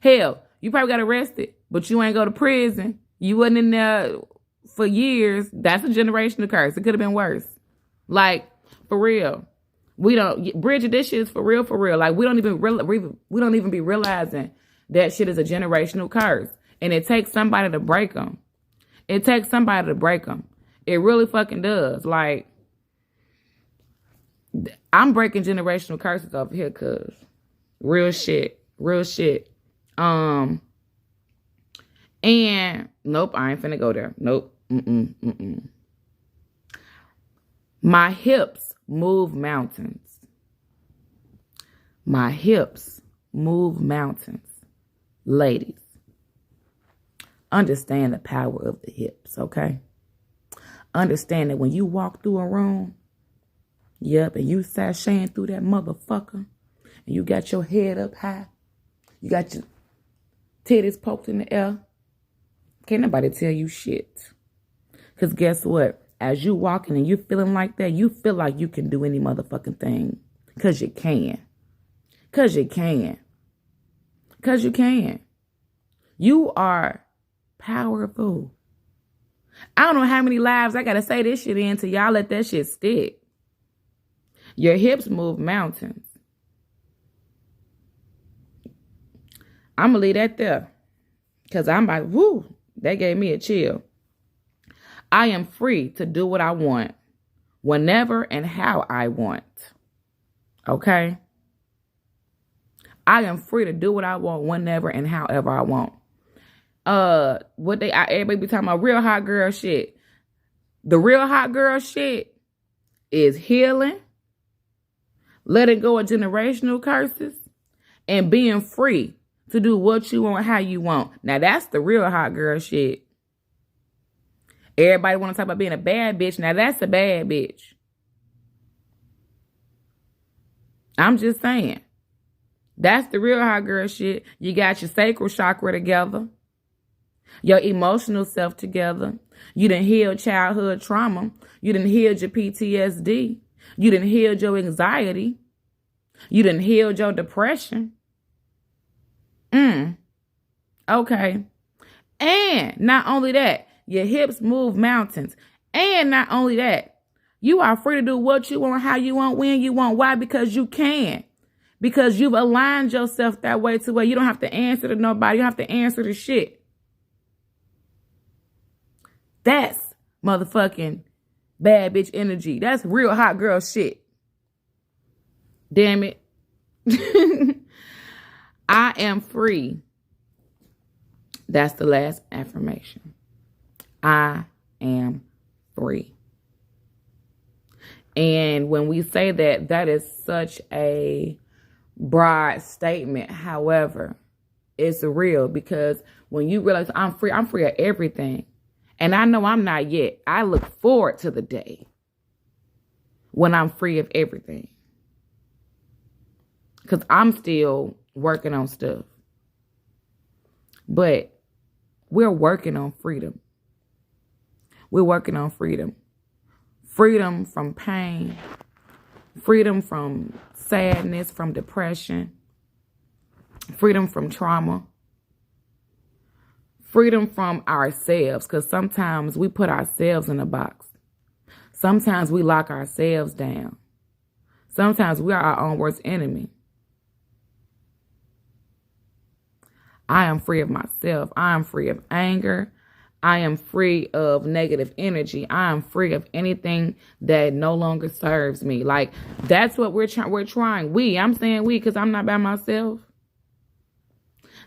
Hell, you probably got arrested, but you ain't go to prison. You wasn't in there for years. That's a generational curse. It could have been worse. Like, for real. Bridget, this shit is for real, for real. Like, we don't even be realizing that shit is a generational curse. And it takes somebody to break them. It takes somebody to break them. It really fucking does. Like, I'm breaking generational curses over here, cuz. Real shit. Real shit. And nope, I ain't finna go there. Nope. My hips move mountains. My hips move mountains. Ladies, understand the power of the hips, okay? Understand that when you walk through a room, yep, and you sashaying through that motherfucker, and you got your head up high, you got your titties poked in the air, can't nobody tell you shit. Because guess what? As you walking and you feeling like that, you feel like you can do any motherfucking thing. Because you can. Because you can. Because you can. You are powerful. I don't know how many lives I got to say this shit in till y'all let that shit stick. Your hips move mountains. I'm going to leave that there. Because I'm like, whoo, that gave me a chill. I am free to do what I want, whenever and how I want. Okay? I am free to do what I want, whenever and however I want. Everybody be talking about real hot girl shit. The real hot girl shit is healing, letting go of generational curses, and being free to do what you want, how you want. Now that's the real hot girl shit. Everybody want to talk about being a bad bitch. Now that's a bad bitch. I'm just saying. That's the real hot girl shit. You got your sacral chakra together. Your emotional self together. You done healed childhood trauma. You done healed your PTSD. You done healed your anxiety. You done healed your depression. Okay. And not only that, your hips move mountains. And not only that, you are free to do what you want, how you want, when you want. Why? Because you can. Because you've aligned yourself that way to where you don't have to answer to nobody. You don't have to answer to shit. That's motherfucking bad bitch energy. That's real hot girl shit. Damn it. I am free That's the last affirmation. I am free. And when we say that, that is such a broad statement. However, it's real, because when you realize I'm free of everything. And I know I'm not yet. I look forward to the day when I'm free of everything, because I'm still working on stuff. But we're working on freedom. We're working on freedom. Freedom from pain. Freedom from sadness, from depression. Freedom from trauma. Freedom from ourselves, because sometimes we put ourselves in a box. Sometimes we lock ourselves down. Sometimes we are our own worst enemy. I am free of myself. I am free of anger. I am free of negative energy. I am free of anything that no longer serves me. Like, that's what we're trying. I'm saying we, because I'm not by myself.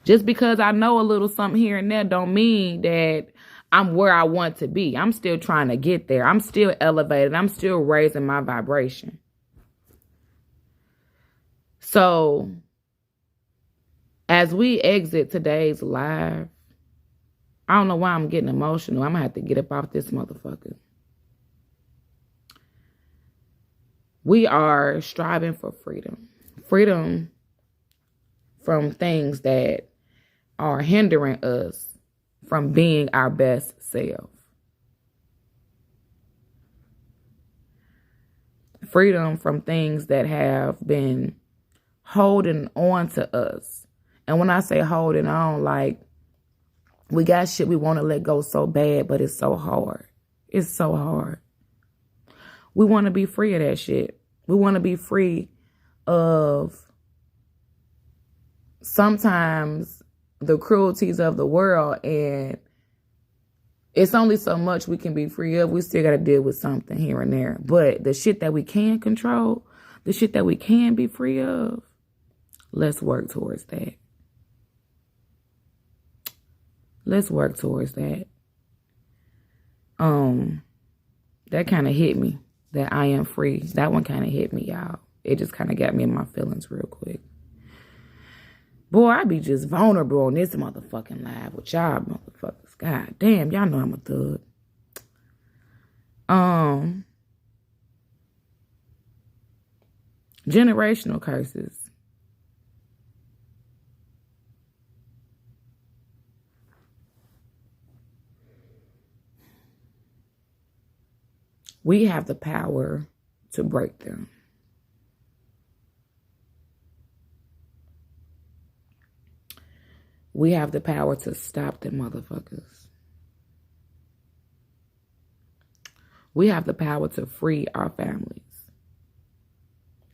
Just because I know a little something here and there don't mean that I'm where I want to be. I'm still trying to get there. I'm still elevated. I'm still raising my vibration. So, as we exit today's live, I don't know why I'm getting emotional. I'm going to have to get up off this motherfucker. We are striving for freedom. Freedom from things that are hindering us from being our best self. Freedom from things that have been holding on to us. And when I say holding on, like, we got shit we want to let go so bad, but it's so hard. It's so hard. We want to be free of that shit. We want to be free of sometimes the cruelties of the world, and it's only so much we can be free of. We still got to deal with something here and there. But the shit that we can control, the shit that we can be free of, let's work towards that. Let's work towards that. That kind of hit me, that I am free. That one kind of hit me, y'all. It just kind of got me in my feelings real quick. Boy, I be just vulnerable on this motherfucking live with y'all motherfuckers. God damn, y'all know I'm a thug. Generational curses. We have the power to break them. We have the power to stop them motherfuckers. We have the power to free our families,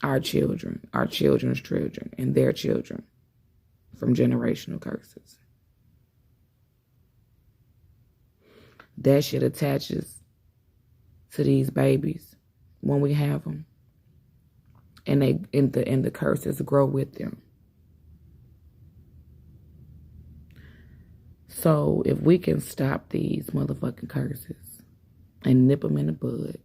our children, our children's children, and their children from generational curses. That shit attaches to these babies when we have them, and the curses grow with them. So if we can stop these motherfucking curses and nip them in the bud,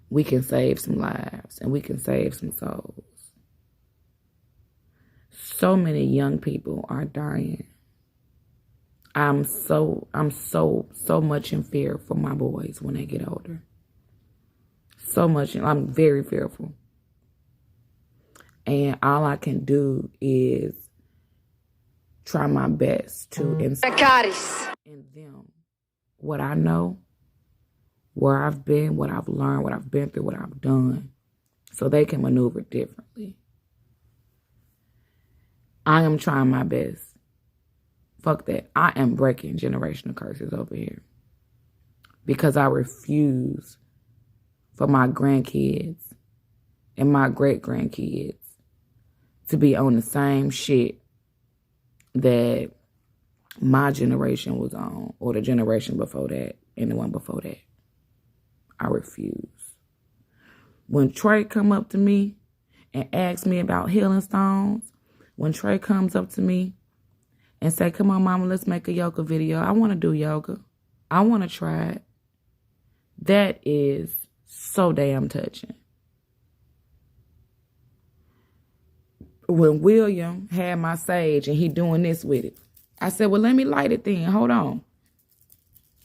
we can save some lives and we can save some souls. So many young people are dying. I'm so much in fear for my boys when they get older. So much. I'm very fearful. And all I can do is try my best to inspire in them what I know, where I've been, what I've learned, what I've been through, what I've done, so they can maneuver differently. I am trying my best. Fuck that. I am breaking generational curses over here, because I refuse for my grandkids and my great-grandkids to be on the same shit that my generation was on, or the generation before that, and the one before that. I refuse. When Trey come up to me and asks me about healing stones, when Trey comes up to me and say, come on, mama, let's make a yoga video. I want to do yoga. I want to try it. That is so damn touching. When William had my sage and he doing this with it, I said, well, let me light it then. Hold on.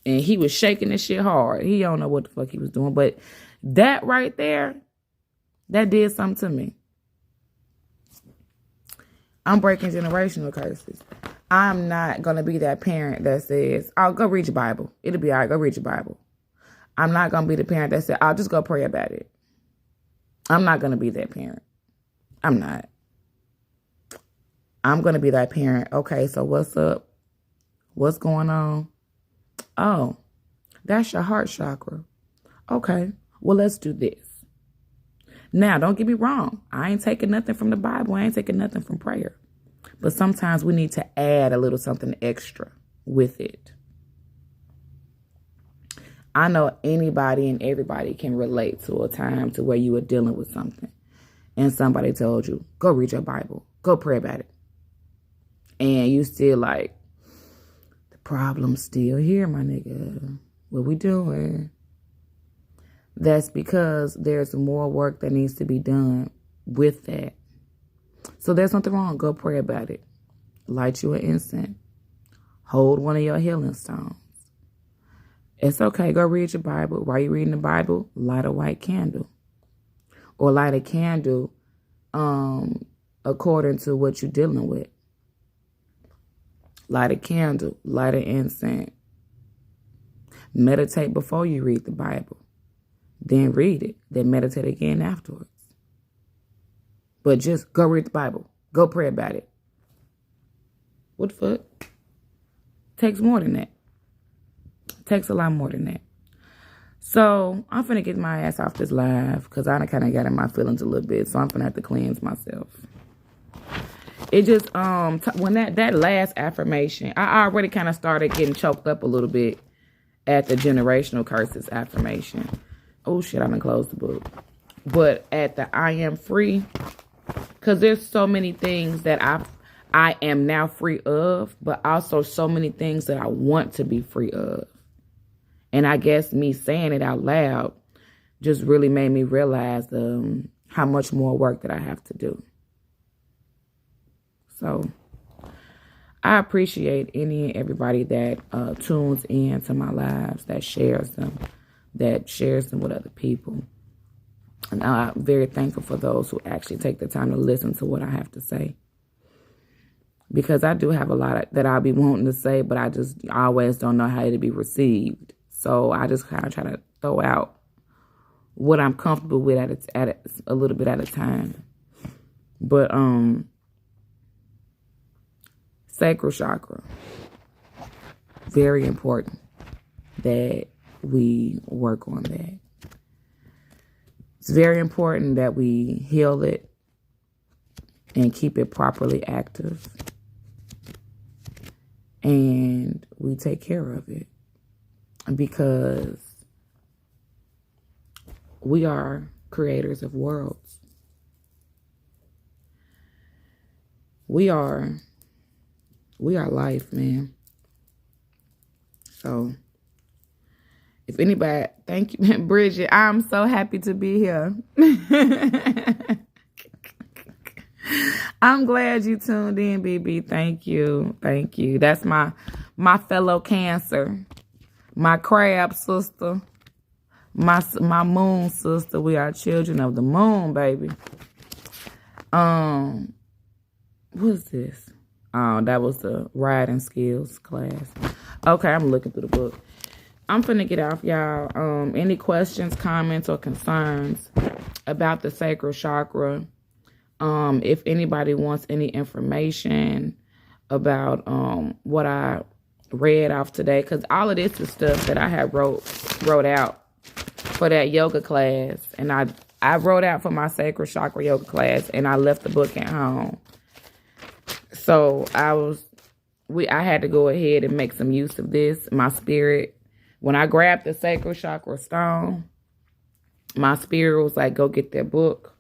And he was shaking this shit hard. He don't know what the fuck he was doing. But that right there, that did something to me. I'm breaking generational curses. I'm not going to be that parent that says, oh, go read your Bible. It'll be all right. Go read your Bible. I'm not going to be the parent that said, I'll just go pray about it. I'm not going to be that parent. I'm not. I'm going to be that parent. Okay, so what's up? What's going on? Oh, that's your heart chakra. Okay, well, let's do this. Now, don't get me wrong. I ain't taking nothing from the Bible. I ain't taking nothing from prayer. But sometimes we need to add a little something extra with it. I know anybody and everybody can relate to a time to where you were dealing with something and somebody told you, go read your Bible, go pray about it. And you still like, the problem's still here, my nigga. What we doing? That's because there's more work that needs to be done with that. So there's nothing wrong. Go pray about it. Light you an incense. Hold one of your healing stones. It's okay. Go read your Bible. While you're reading the Bible, light a white candle. Or light a candle according to what you're dealing with. Light a candle. Light an incense. Meditate before you read the Bible. Then read it. Then meditate again afterwards. But just go read the Bible. Go pray about it. What the fuck? Takes more than that. Takes a lot more than that. So I'm finna get my ass off this live because I kind of got in my feelings a little bit. So I'm finna have to cleanse myself. It just when that last affirmation, I already kind of started getting choked up a little bit at the generational curses affirmation. Oh shit, I'm gonna close the book. But at the I am free, because there's so many things that I am now free of, but also so many things that I want to be free of. And I guess me saying it out loud just really made me realize how much more work that I have to do. So I appreciate any and everybody that tunes in to my lives, that shares them with other people. And I'm very thankful for those who actually take the time to listen to what I have to say. Because I do have a lot that I'll be wanting to say, but I always don't know how to be received. So I just kind of try to throw out what I'm comfortable with at a little bit at a time. But Sacral Chakra, very important that we work on that. It's very important that we heal it and keep it properly active. And we take care of it. Because we are creators of worlds. We are life, man. So, if anybody, thank you, Bridget. I'm so happy to be here. I'm glad you tuned in, BB. Thank you. Thank you. That's my fellow Cancer. My crab sister, my moon sister. We are children of the moon, baby. What is this? Oh, that was the riding skills class. Okay, I'm looking through the book. I'm finna get off, y'all. Any questions, comments, or concerns about the sacral chakra? If anybody wants any information about what I read off today, because all of this is stuff that I had wrote out for that yoga class, and I wrote out for my sacral chakra yoga class, and I left the book at home. So I had to go ahead and make some use of this. My spirit, when I grabbed the sacral chakra stone, my spirit was like, go get that book.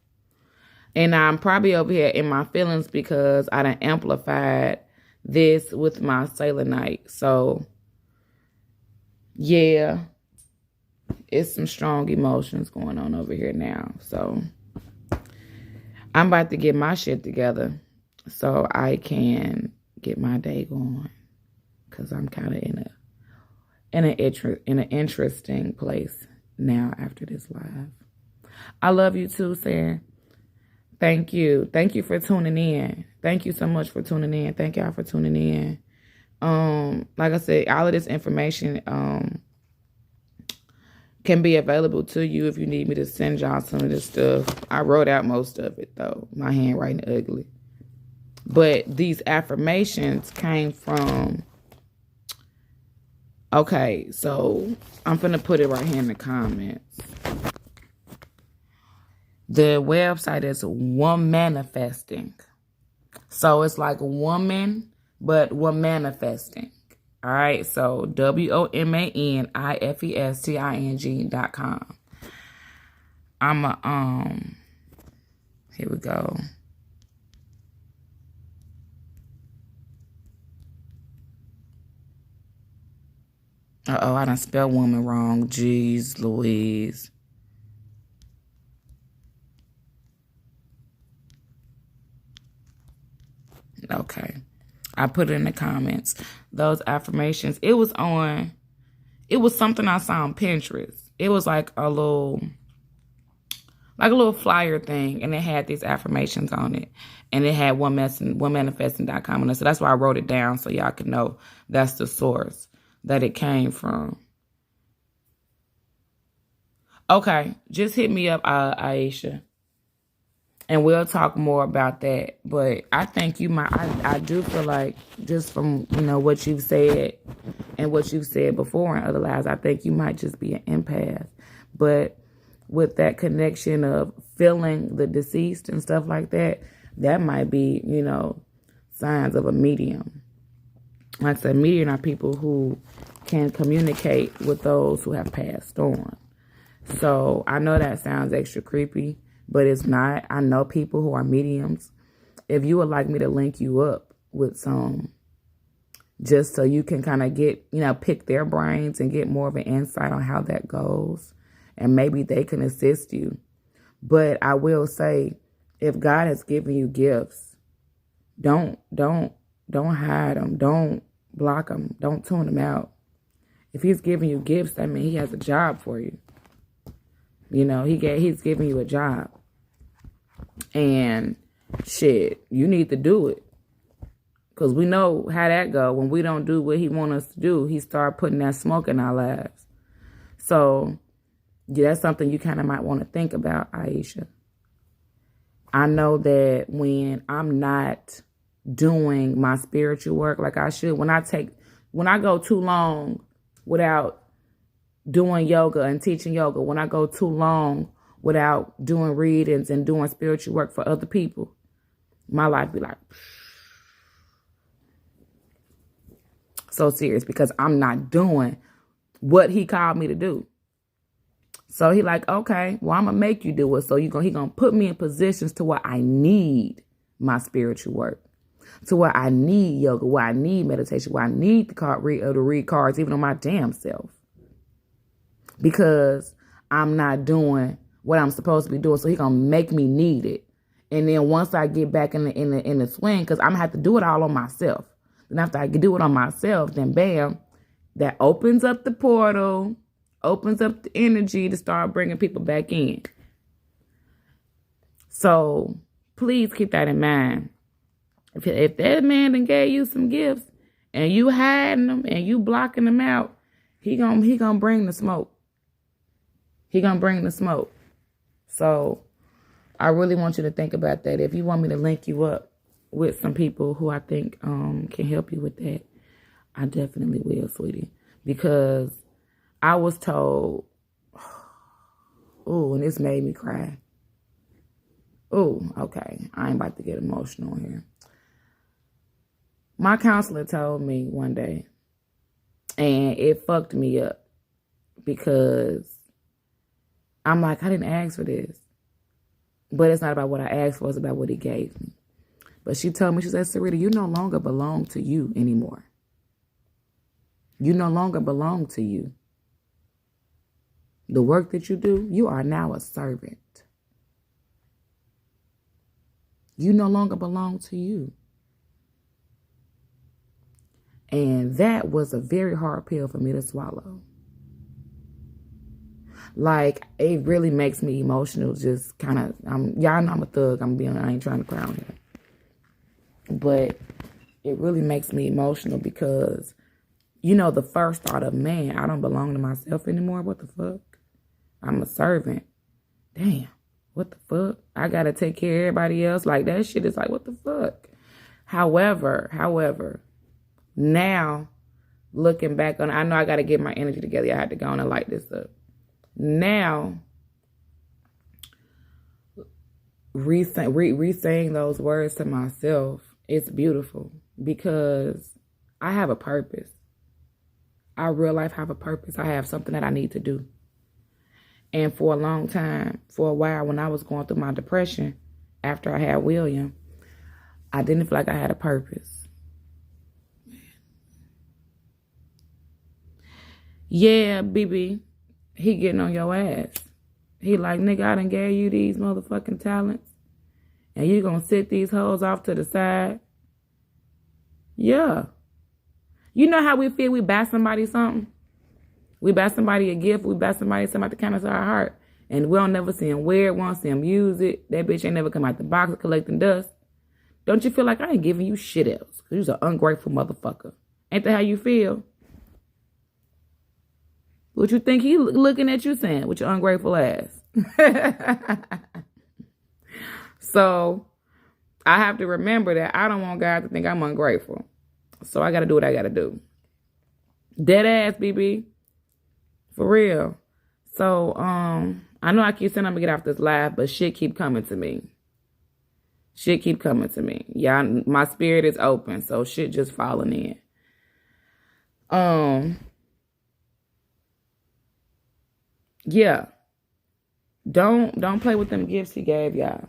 And I'm probably over here in my feelings because I done amplified this with my selenite. So, yeah, it's some strong emotions going on over here now. So, I'm about to get my shit together so I can get my day going, because I'm kind of in an interesting place now after this live. I love you too, Sarah. Thank you. Thank you for tuning in. Thank you so much for tuning in. Thank y'all for tuning in. Like I said, all of this information can be available to you if you need me to send y'all some of this stuff. I wrote out most of it, though. My handwriting ugly. But these affirmations came from... Okay, so I'm going to put it right here in the comments. The website is Womanifesting. So it's like woman, but we're manifesting. All right, so WOMANIFESTING.com. Here we go. Uh-oh, I done spelled woman wrong. Jeez Louise. Okay. I put it in the comments. Those affirmations. It was something I saw on Pinterest. It was like a little flyer thing, and it had these affirmations on it. And it had onemanifesting.com on it. So that's why I wrote it down, so y'all can know that's the source that it came from. Okay, just hit me up, Aisha, and we'll talk more about that. But I think you might, I do feel like, just from, what you've said and what you've said before in other lives, I think you might just be an empath. But with that connection of feeling the deceased and stuff like that, that might be, signs of a medium. Like I said, medium are people who can communicate with those who have passed on. So I know that sounds extra creepy, but it's not. I know people who are mediums. If you would like me to link you up with some, just so you can kind of get, pick their brains and get more of an insight on how that goes, and maybe they can assist you. But I will say, if God has given you gifts, don't hide them. Don't block them. Don't tune them out. If he's giving you gifts, that means he has a job for you. He's giving you a job. And shit, you need to do it. Because we know how that go. When we don't do what he wants us to do, he start putting that smoke in our lives. So, yeah, that's something you kind of might want to think about, Aisha. I know that when I'm not doing my spiritual work like I should, when I go too long without doing yoga and teaching yoga, when I go too long without doing readings and doing spiritual work for other people, my life be like so serious, because I'm not doing what he called me to do. So he like, okay, well, I'm going to make you do it. So he going to put me in positions to where I need my spiritual work, to where I need yoga, where I need meditation, where I need to read cards, even on my damn self, because I'm not doing what I'm supposed to be doing. So he going to make me need it. And then once I get back in the swing, because I'm going to have to do it all on myself. Then after I do it on myself, then bam, that opens up the portal, opens up the energy to start bringing people back in. So please keep that in mind. If that man done gave you some gifts and you hiding them and you blocking them out, he gonna bring the smoke. He gonna bring the smoke. So I really want you to think about that. If you want me to link you up with some people who I think can help you with that, I definitely will, sweetie. Because I was told, and this made me cry. Okay. I ain't about to get emotional here. My counselor told me one day, and it fucked me up, because I'm like, I didn't ask for this. But it's not about what I asked for, it's about what he gave me. But she told me, she said, Sarita, you no longer belong to you anymore. You no longer belong to you. The work that you do, you are now a servant. You no longer belong to you. And that was a very hard pill for me to swallow. Like, it really makes me emotional. Just kind of, y'all know I'm a thug. I ain't trying to cry on here. But it really makes me emotional because, you know, the first thought of, man, I don't belong to myself anymore. What the fuck? I'm a servant. Damn. What the fuck? I got to take care of everybody else. Like, that shit is like, what the fuck? However, now, looking back on, I know I got to get my energy together. I had to go on and light this up. Now, re-saying those words to myself, it's beautiful because I have a purpose. I real life have a purpose. I have something that I need to do. And for a long time, for a while, when I was going through my depression after I had William, I didn't feel like I had a purpose. Yeah, BB. He getting on your ass. He like, nigga, I done gave you these motherfucking talents. And you gonna sit these hoes off to the side? Yeah. You know how we feel we buy somebody something? We buy somebody a gift. We buy somebody something out the kindness of our heart. And we don't never see him wear it. We don't see him use it. That bitch ain't never come out the box collecting dust. Don't you feel like I ain't giving you shit else? Because you're an ungrateful motherfucker. Ain't that how you feel? What you think he looking at you saying with your ungrateful ass? So I have to remember that I don't want God to think I'm ungrateful. So I got to do what I got to do. Dead ass, BB. For real. So I know I keep saying I'm going to get off this live, but shit keep coming to me. Yeah, my spirit is open, so shit just falling in. Yeah. Don't play with them gifts he gave y'all.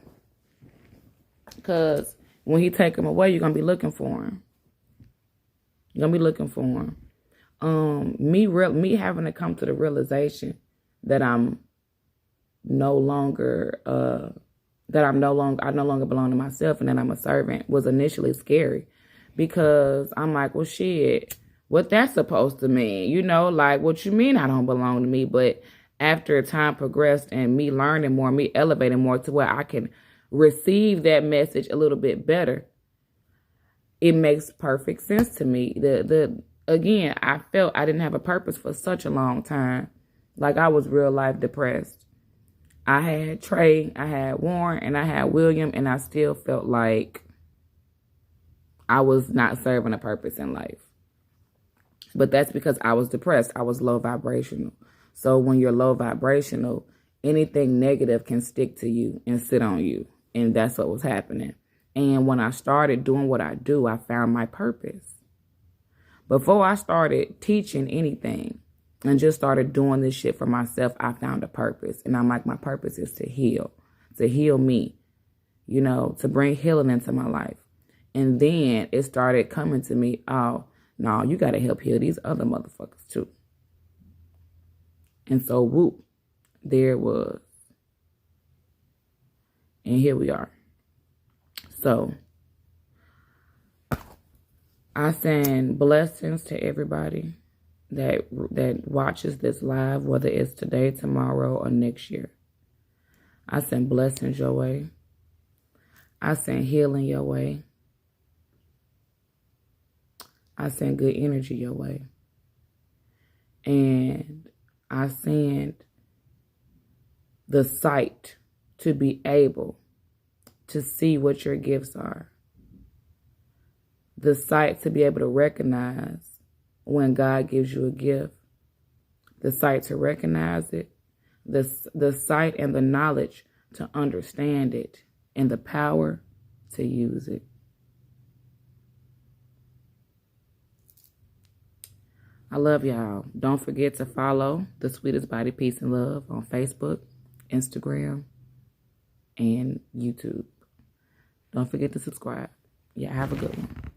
Because when he take them away, you're going to be looking for him. Me having to come to the realization that I no longer belong to myself and that I'm a servant was initially scary because I'm like, well, shit, what that's supposed to mean? You know, like, what you mean I don't belong to me? But after time progressed and me learning more, me elevating more to where I can receive that message a little bit better, it makes perfect sense to me. Again, I felt I didn't have a purpose for such a long time. Like, I was real life depressed. I had Trey, I had Warren, and I had William, and I still felt like I was not serving a purpose in life. But that's because I was depressed. I was low vibrational. So when you're low vibrational, anything negative can stick to you and sit on you. And that's what was happening. And when I started doing what I do, I found my purpose. Before I started teaching anything and just started doing this shit for myself, I found a purpose. And I'm like, my purpose is to heal me, you know, to bring healing into my life. And then it started coming to me, oh, no, you got to help heal these other motherfuckers too. And so, whoop, there it was. And here we are. So, I send blessings to everybody that watches this live, whether it's today, tomorrow, or next year. I send blessings your way. I send healing your way. I send good energy your way. And I send the sight to be able to see what your gifts are. The sight to be able to recognize when God gives you a gift. The sight to recognize it. The sight and the knowledge to understand it. And the power to use it. I love y'all. Don't forget to follow The Sweetest Body, Peace, and Love on Facebook, Instagram, and YouTube. Don't forget to subscribe. Yeah, have a good one.